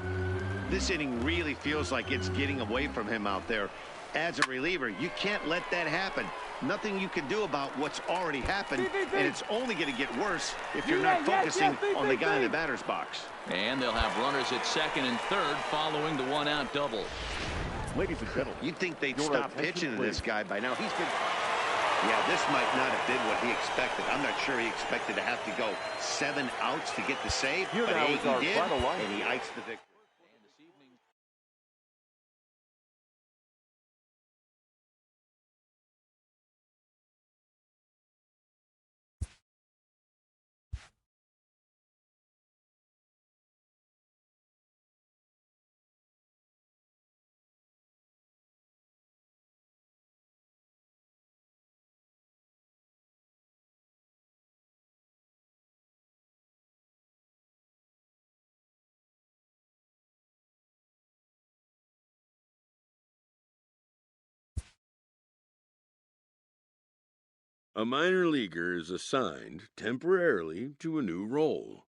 This inning really feels like it's getting away from him out there. As a reliever, you can't let that happen. Nothing you can do about what's already happened, and it's only going to get worse if you're not focusing on the guy in the batter's box. And they'll have runners at second and third following the 1-out double. Ladies and gentlemen, you'd think they'd stop pitching to this guy by now. He's been... Yeah, this might not have been what he expected. I'm not sure he expected to have to go 7 outs to get the save, but he did, and he iced the victory. A minor leaguer is assigned temporarily to a new role.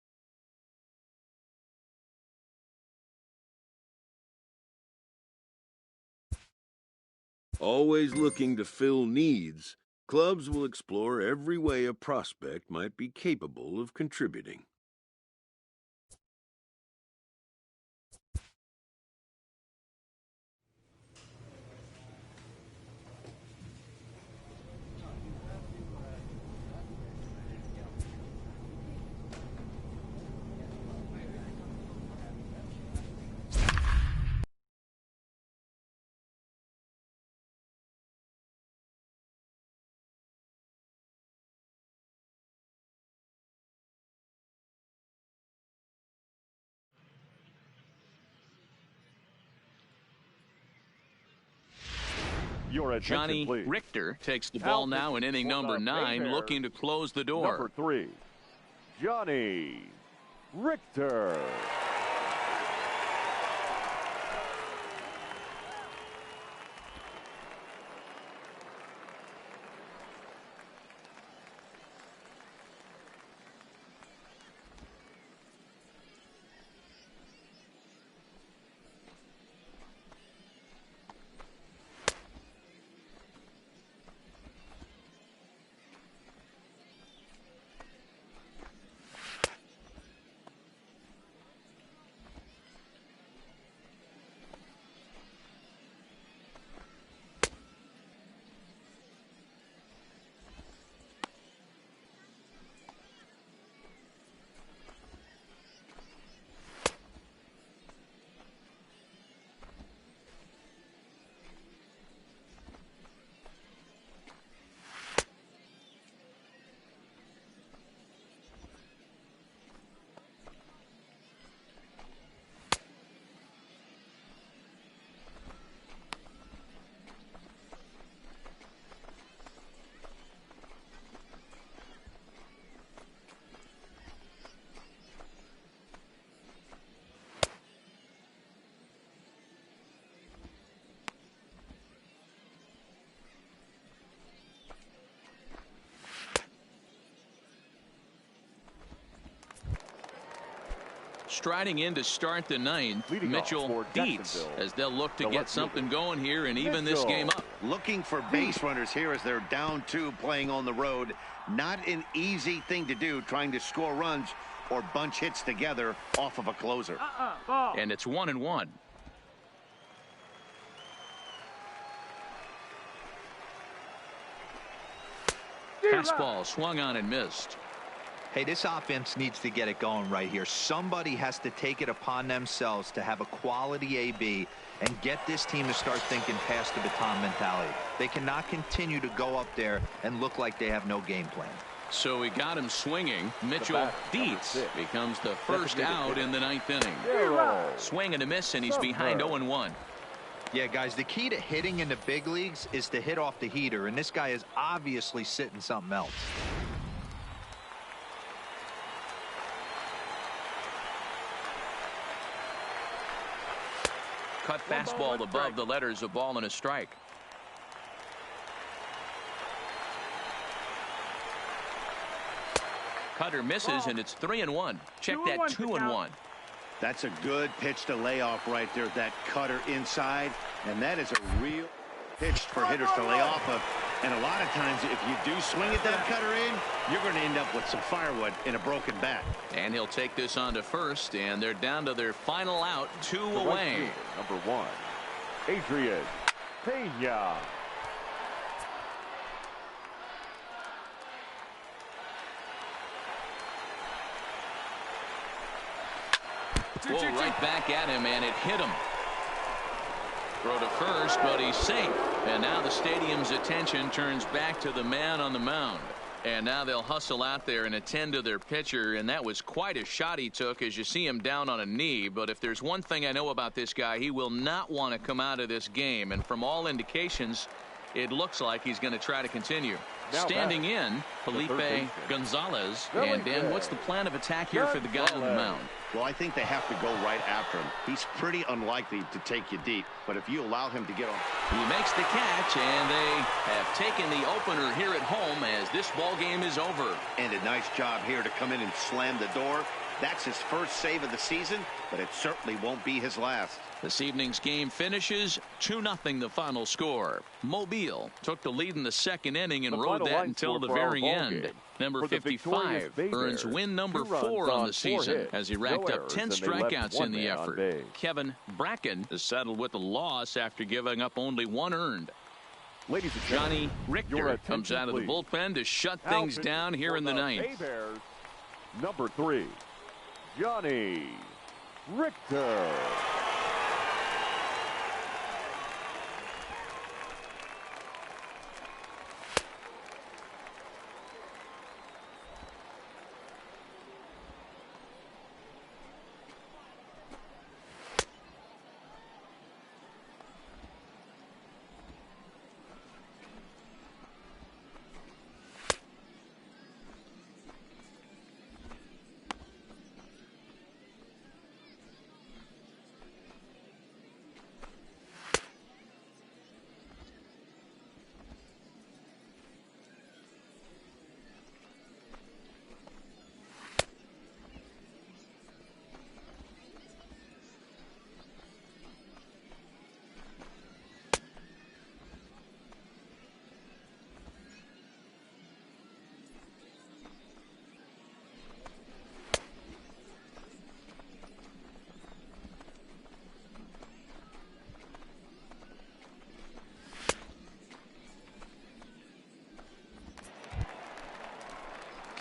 Always looking to fill needs, clubs will explore every way a prospect might be capable of contributing. Johnny Richter takes the ball now in inning number 9, looking to close the door. Number 3, Johnny Richter. Striding in to start the 9th, Mitchell Dietz, as they'll look to get something going here and even this game up. Looking for base runners here as they're down 2 playing on the road. Not an easy thing to do, trying to score runs or bunch hits together off of a closer. And it's 1-1. Fastball swung on and missed. Hey, this offense needs to get it going right here. Somebody has to take it upon themselves to have a quality AB and get this team to start thinking past the baton mentality. They cannot continue to go up there and look like they have no game plan. So we got him swinging. Mitchell Dietz becomes the first out in the 9th inning. Swing and a miss, and he's behind 0-1. Yeah, guys, the key to hitting in the big leagues is to hit off the heater, and this guy is obviously sitting something else. Cut fastball above the letters, a ball and a strike. Cutter misses, and it's 3-1. Check that 2-1. That's a good pitch to lay off right there, that cutter inside, and that is a real pitch for hitters to lay off of. And a lot of times, if you do swing at that cutter in, you're going to end up with some firewood in a broken bat. And he'll take this on to first, and they're down to their final out, 2 away. Number 1, Adrian Pena. Whoa, right back at him, and it hit him. Throw to first, but he's safe. And now the stadium's attention turns back to the man on the mound. And now they'll hustle out there and attend to their pitcher, and that was quite a shot he took as you see him down on a knee. But if there's one thing I know about this guy, he will not want to come out of this game. And from all indications, it looks like he's going to try to continue. Standing in, Felipe Gonzalez. And Dan, what's the plan of attack here for the guy on the mound? Well, I think they have to go right after him. He's pretty unlikely to take you deep, but if you allow him to get on. He makes the catch, and they have taken the opener here at home as this ball game is over. And a nice job here to come in and slam the door. That's his first save of the season, but it certainly won't be his last. This evening's game finishes 2-0 the final score. Mobile took the lead in the 2nd inning and rode that until the very end. Number 55 earns win number 4 on the season as he racked up 10 strikeouts in the effort. Kevin Bracken is settled with a loss after giving up only 1 earned. Johnny Richter comes out of the bullpen to shut things down here in the 9th. Number 3, Johnny Richter.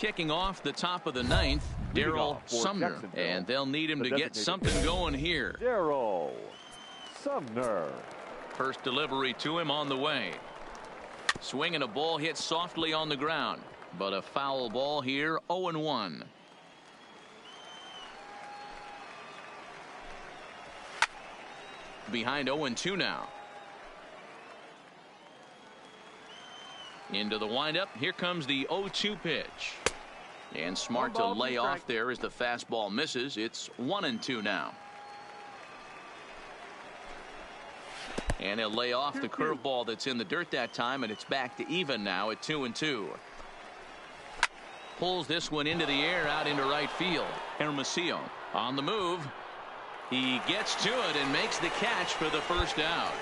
Kicking off the top of the ninth, Daryl Sumner, and they'll need him to get something going here. Daryl Sumner. First delivery to him on the way. Swinging a ball hit softly on the ground, but a foul ball here. 0-1. Behind 0-2 now. Into the windup. Here comes the 0-2 pitch. And smart to lay off there as the fastball misses. It's 1-2 now. And he'll lay off the curveball that's in the dirt that time, and it's back to even now at 2-2. Pulls this one into the air out into right field. Hermosillo on the move. He gets to it and makes the catch for the first out.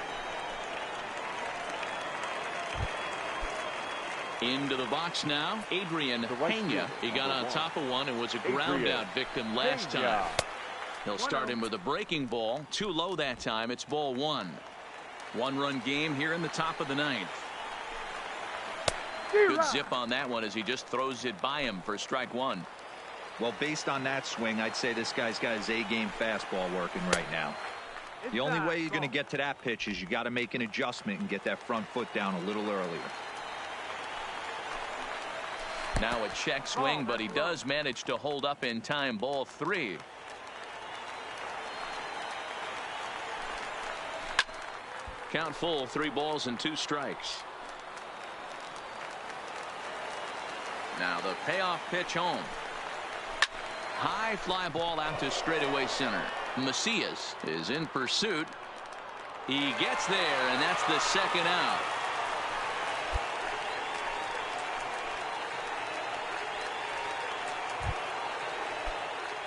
Into the box now, Adrian Pena. He got on top of one and was a ground out victim last time. He'll start him with a breaking ball. Too low that time. It's ball one. One-run game here in the top of the ninth. Good zip on that one as he just throws it by him for strike one. Well, based on that swing, I'd say this guy's got his A-game fastball working right now. The only way you're going to get to that pitch is you got to make an adjustment and get that front foot down a little earlier. Now a check swing, but he does manage to hold up in time. Ball three. Count full, 3 balls and 2 strikes. Now the payoff pitch home. High fly ball out to straightaway center. Macias is in pursuit. He gets there, and that's the second out.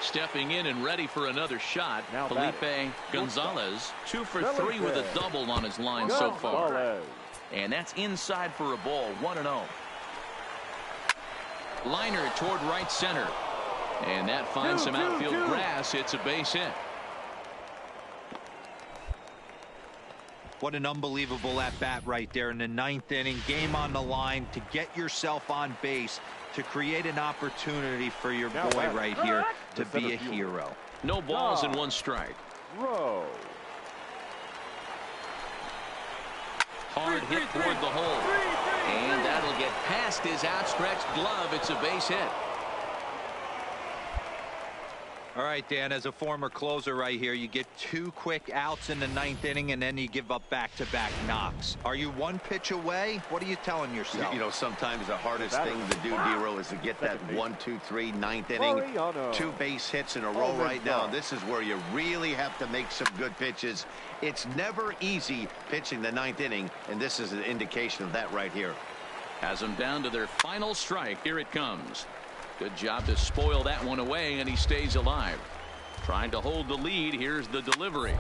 Stepping in and ready for another shot, now Felipe Gonzalez, 2 for 3 with a double on his line so far. And that's inside for a ball, 1-0. Liner toward right center. And that finds some outfield grass. It's a base hit. What an unbelievable at-bat right there in the 9th inning. Game on the line to get yourself on base, to create an opportunity for your boy right here to be a hero. No balls and 1 strike. Row. Hard hit toward the hole. And that'll get past his outstretched glove. It's a base hit. All right, Dan, as a former closer right here, you get 2 quick outs in the 9th inning, and then you give up back-to-back knocks. Are you 1 pitch away? What are you telling yourself? You know, sometimes the hardest thing to do, D-Roll, is to get that 1, 2, 3, 9th inning. 2 base hits in a row right now. This is where you really have to make some good pitches. It's never easy pitching the 9th inning, and this is an indication of that right here. Has them down to their final strike. Here it comes. Good job to spoil that one away, and he stays alive. Trying to hold the lead. Here's the delivery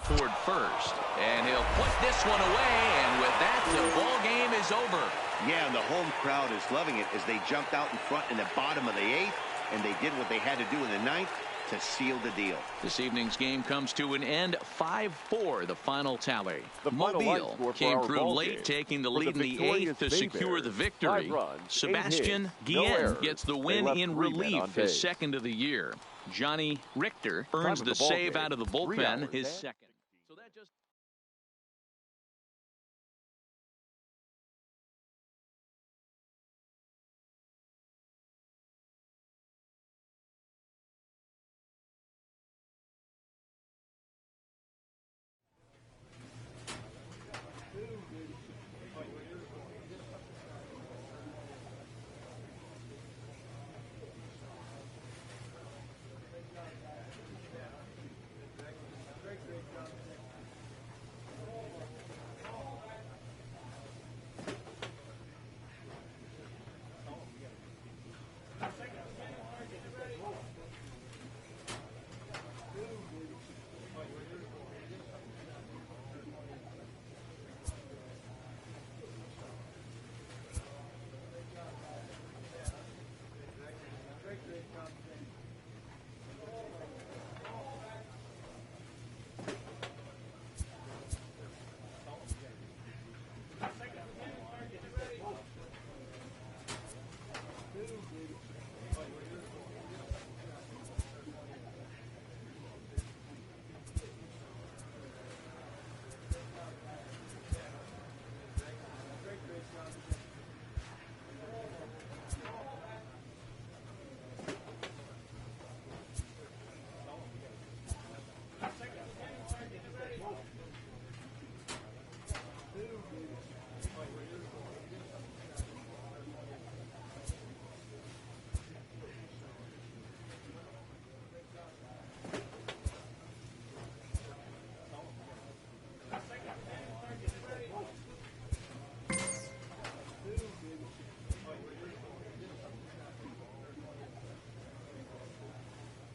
toward first, and he'll put this one away, and with that, the ball game is over. Yeah, and the home crowd is loving it as they jumped out in front in the bottom of the 8th, and they did what they had to do in the 9th to seal the deal. This evening's game comes to an end. 5-4 the final tally. Mobile came through late, taking the lead in the 8th to secure the victory. Sebastian Guillen gets the win in relief, his 2nd of the year. Johnny Richter earns the save out of the bullpen, his 2nd. So that just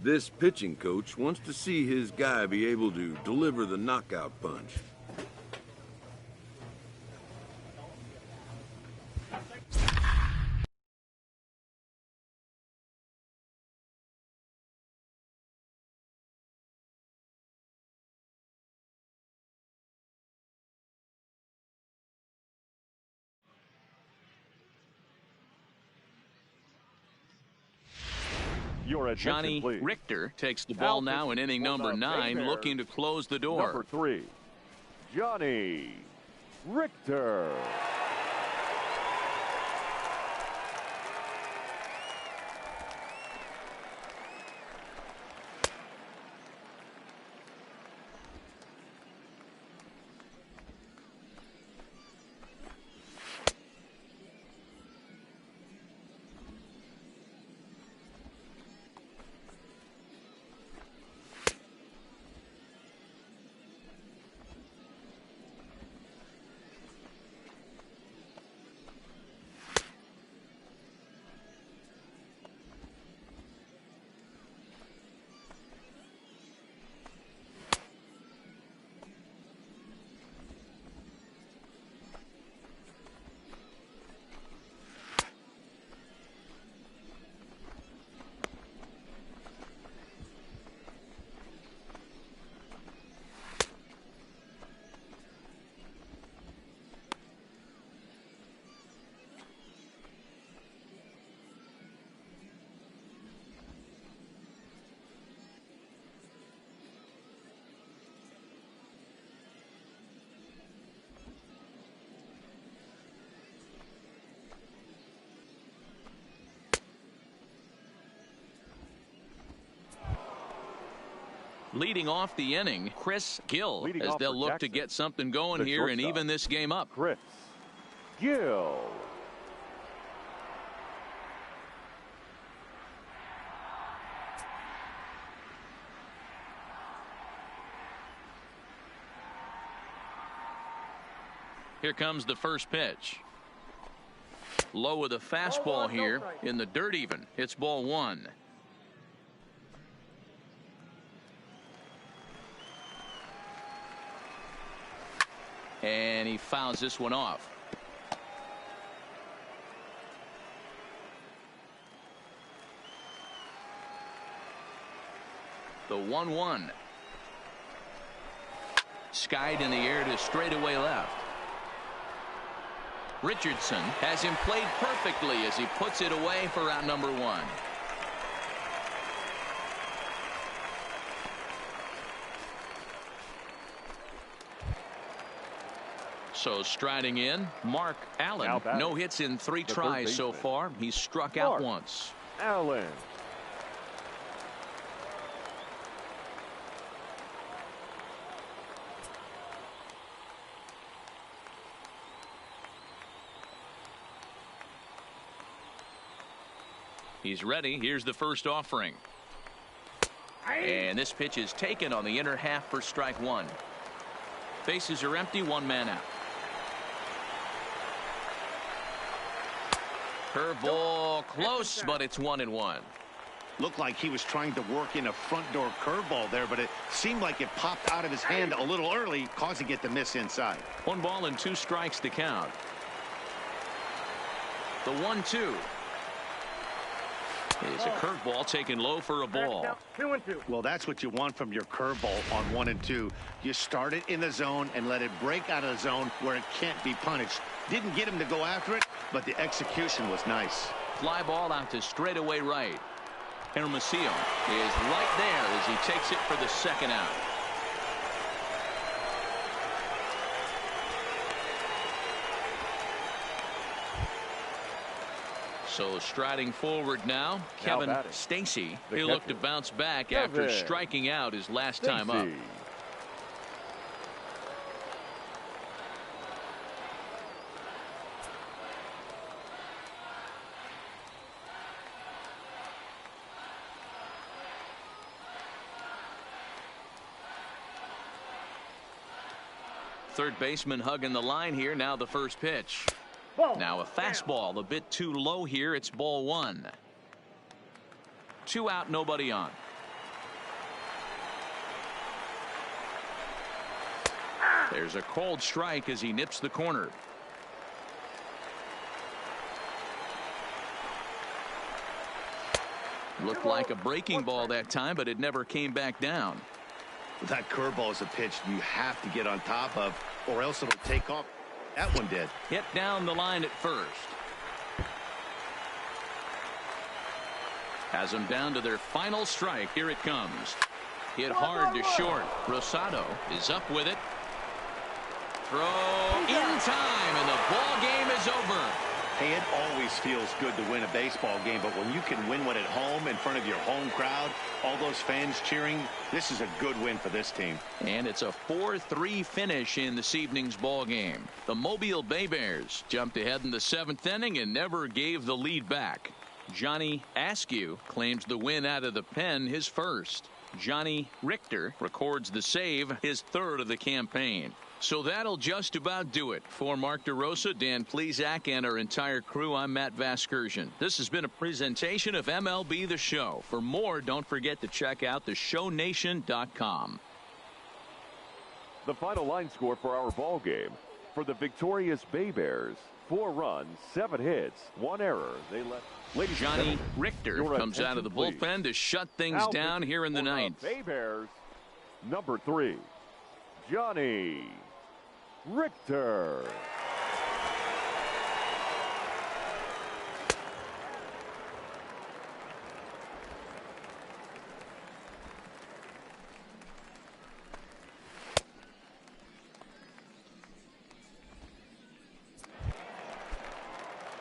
This pitching coach wants to see his guy be able to deliver the knockout punch. Johnny Richter takes the ball now in inning number 9, looking to close the door. Number 3, Johnny Richter. Leading off the inning, Chris Gill, as they'll look to get something going here and even this game up. Chris Gill. Here comes the first pitch. Low with a fastball here in the dirt even. It's ball 1. And he fouls this one off. The 1-1. Skied in the air to straightaway left. Richardson has him played perfectly as he puts it away for out number 1. So striding in, Mark Allen. No hits in 3 tries so far. He's struck out once. Allen. He's ready. Here's the first offering. And this pitch is taken on the inner half for strike 1. Bases are empty, 1 man out. Curveball close, but it's 1-1. Looked like he was trying to work in a front door curveball there, but it seemed like it popped out of his hand a little early, causing it to miss inside. 1 ball and 2 strikes to count. The 1-2 is a curveball taken low for a ball. 2-2. Well, that's what you want from your curveball on 1 and 2. You start it in the zone and let it break out of the zone where it can't be punished. Didn't get him to go after it, but the execution was nice. Fly ball out to straightaway right. Hermosillo is right there as he takes it for the 2nd out. So striding forward now, Kevin Stacy. He'll look to bounce back after striking out his last time up. Third baseman hugging the line here. Now the first pitch. Now a fastball a bit too low here. It's ball 1. 2 out, nobody on. There's a cold strike as he nips the corner. Looked like a breaking ball that time, but it never came back down. That curveball is a pitch you have to get on top of, or else it'll take off. That one did. Hit down the line at first. Has them down to their final strike. Here it comes. Hit hard to short. Rosado is up with it. Throw in time, and the ball game is over. Hey, it always feels good to win a baseball game, but when you can win one at home in front of your home crowd, all those fans cheering, this is a good win for this team. And it's a 4-3 finish in this evening's ball game. The Mobile Bay Bears jumped ahead in the 7th inning and never gave the lead back. Johnny Askew claims the win out of the pen, his first. Johnny Richter records the save, his 3rd of the campaign. So that'll just about do it. For Mark DeRosa, Dan Plesac, and our entire crew, I'm Matt Vasgersian. This has been a presentation of MLB The Show. For more, don't forget to check out theshownation.com. The final line score for our ball game. For the victorious Bay Bears, 4 runs, 7 hits, 1 error. They let Johnny Richter comes out of the bullpen to shut things down here in the 9th. Bay Bears, number 3, Johnny Richter.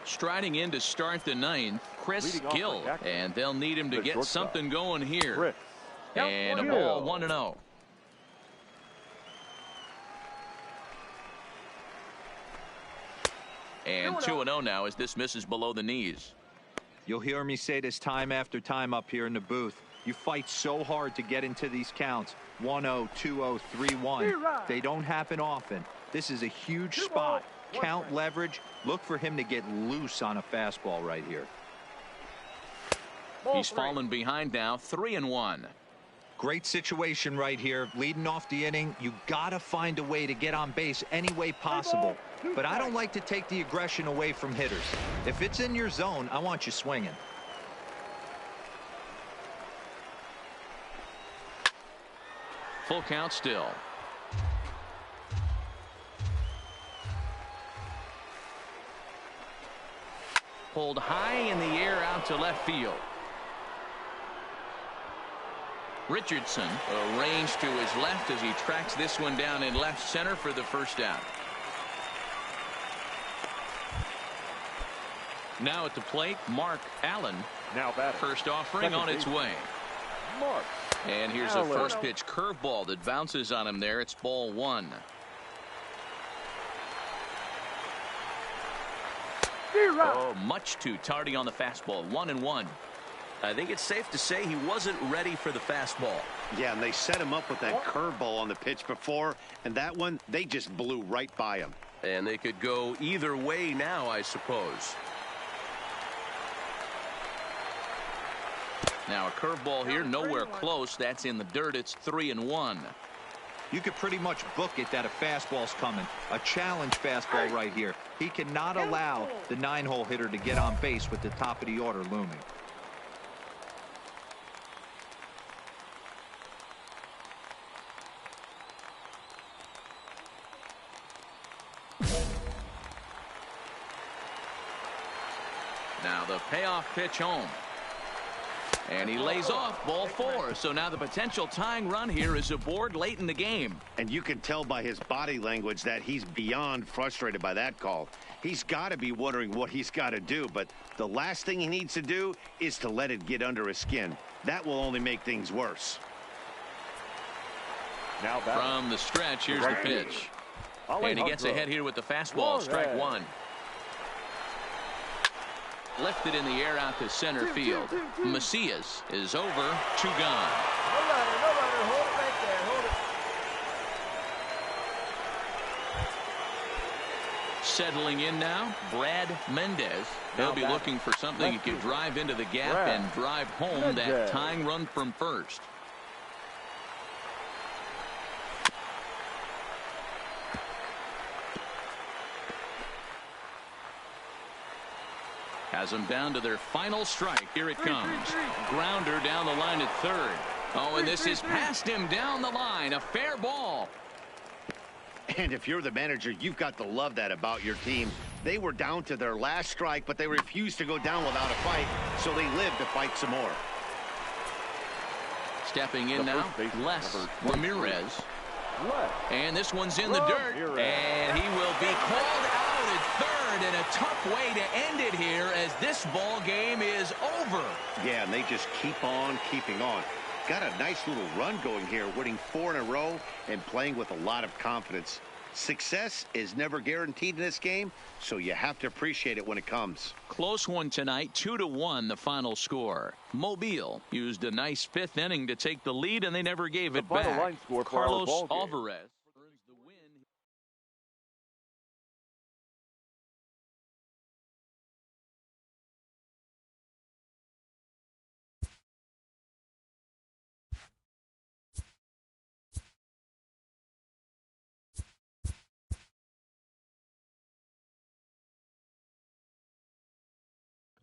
Striding in to start the 9th, Chris Gill, and they'll need him to get something going here. And a ball, 1-0. And 2-0 now as this misses below the knees. You'll hear me say this time after time up here in the booth. You fight so hard to get into these counts. 1-0, 2-0, 3-1. They don't happen often. This is a huge spot. Count leverage. Look for him to get loose on a fastball right here. He's fallen behind now, 3-1. Great situation right here. Leading off the inning, you got to find a way to get on base any way possible. But I don't like to take the aggression away from hitters. If it's in your zone, I want you swinging. Full count still. Pulled high in the air out to left field. Richardson arranged to his left as he tracks this one down in left center for the first out. Now at the plate, Mark Allen. Now batting. First offering on its way. Mark and here's a first pitch curveball that bounces on him there. It's ball 1. Oh, much too tardy on the fastball. 1-1. I think it's safe to say he wasn't ready for the fastball. Yeah, and they set him up with that curveball on the pitch before, and that one, they just blew right by him. And they could go either way now, I suppose. Now a curveball here, nowhere close. That's in the dirt. It's 3-1. You could pretty much book it that a fastball's coming. A challenge fastball right here. He cannot allow the 9-hole hitter to get on base with the top of the order looming. Now the payoff pitch home. And he lays off, ball 4. So now the potential tying run here is aboard late in the game. And you can tell by his body language that he's beyond frustrated by that call. He's got to be wondering what he's got to do, but the last thing he needs to do is to let it get under his skin. That will only make things worse. Now from the stretch, here's the pitch. And he gets ahead here with the fastball, strike 1. Lifted in the air out to center field. Macias is over, 2 gone. Nobody, hold it back there, hold it. Settling in now, Brad Mendez. They'll be looking for something he can drive into the gap and drive home that tying run from first. Has them down to their final strike. Here it comes. Grounder down the line at third. Oh, and this is past him down the line. A fair ball. And if you're the manager, you've got to love that about your team. They were down to their last strike, but they refused to go down without a fight, so they lived to fight some more. Stepping in now, Les Ramirez. And this one's in the dirt, and he will be called out at third, and a tough way to end it here as this ball game is over. Yeah, and they just keep on keeping on. Got a nice little run going here, winning 4 in a row and playing with a lot of confidence. Success is never guaranteed in this game, so you have to appreciate it when it comes. Close one tonight, 2-1 the final score. Mobile used a nice 5th inning to take the lead, and they never gave it back. Carlos Alvarez earns the win.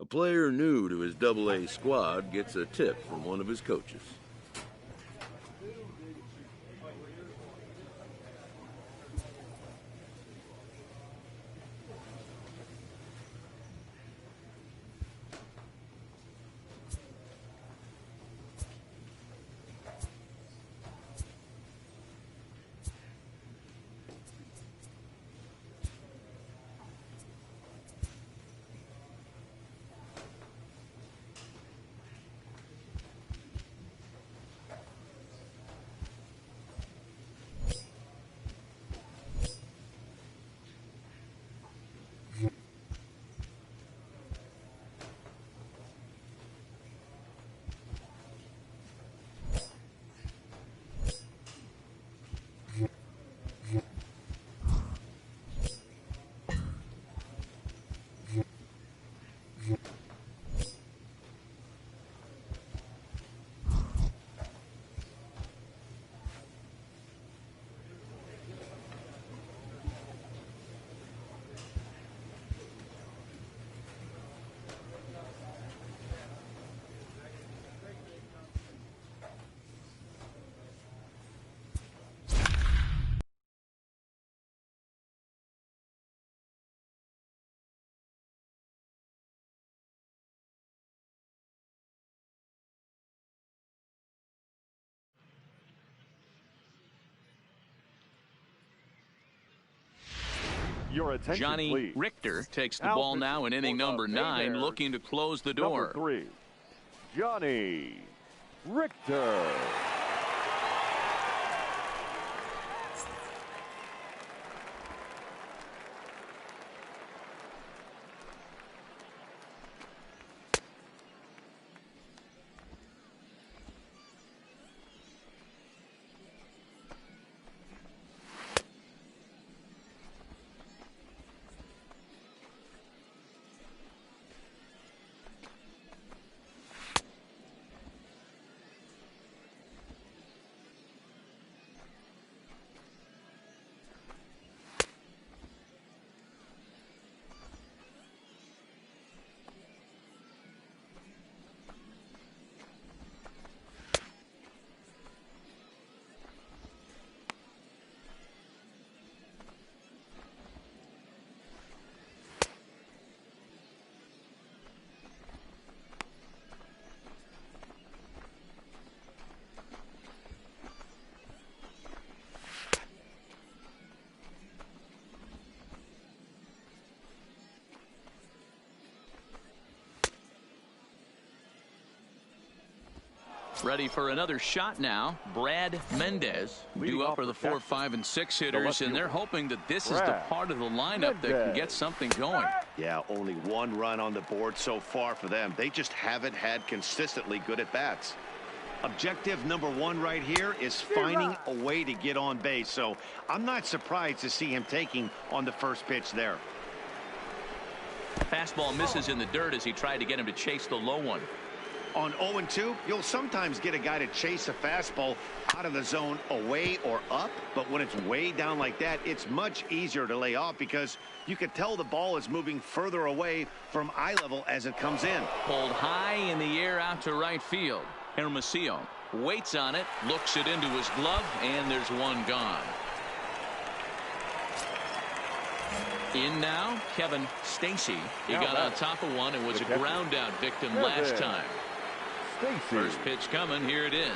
A player new to his Double-A squad gets a tip from one of his coaches. Johnny please. Richter takes the ball now in inning number 9, looking to close the door. Number 3, Johnny Richter. Ready for another shot now. Brad Mendez due up for the 4, 5, and 6 hitters, and they're hoping that this is the part of the lineup that can get something going. Yeah, only 1 run on the board so far for them. They just haven't had consistently good at bats. Objective number 1 right here is finding a way to get on base, so I'm not surprised to see him taking on the first pitch there. Fastball misses in the dirt as he tried to get him to chase the low one. On 0-2, you'll sometimes get a guy to chase a fastball out of the zone away or up, but when it's way down like that, it's much easier to lay off because you can tell the ball is moving further away from eye level as it comes in. Pulled high in the air out to right field. Hermosillo waits on it, looks it into his glove, and there's one gone. In now, Kevin Stacy. He got on top of one and was a ground out victim last time. First pitch coming. Here it is.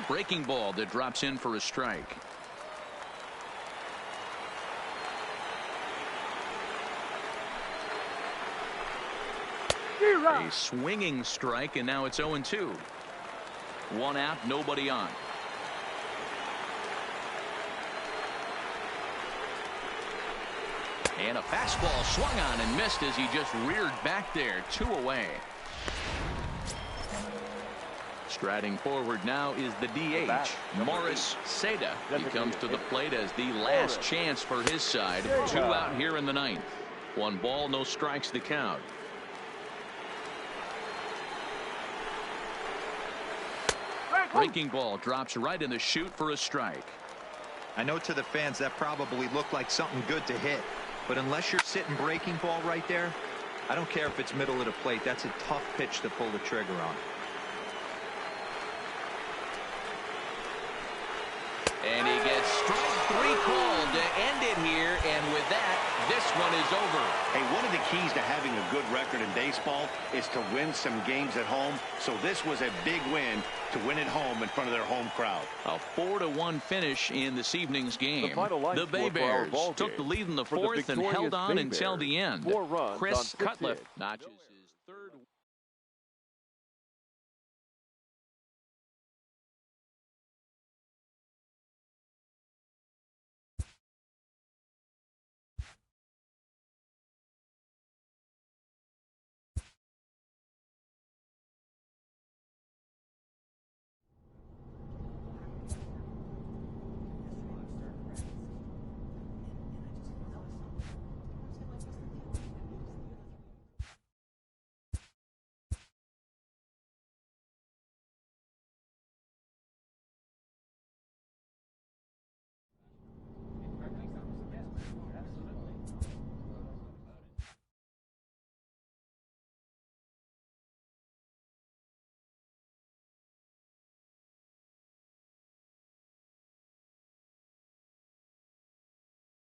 Breaking ball that drops in for a strike. A swinging strike, and now it's 0-2. One out, nobody on. And a fastball swung on and missed as he just reared back there. 2 away. Striding forward now is the DH, Morris Seda. He comes to the plate as the last chance for his side. 2 out here in the 9th. 1 ball, no strikes the count. Breaking ball drops right in the chute for a strike. I know to the fans that probably looked like something good to hit, but unless you're sitting breaking ball right there, I don't care if it's middle of the plate. That's a tough pitch to pull the trigger on. And he gets strike 3 called to end it here, and with that, this one is over. Hey, one of the keys to having a good record in baseball is to win some games at home, so this was a big win to win at home in front of their home crowd. A 4-1 finish in this evening's game. The Bay Bears took the lead in the 4th and held on until the end. Chris Cutliff notches his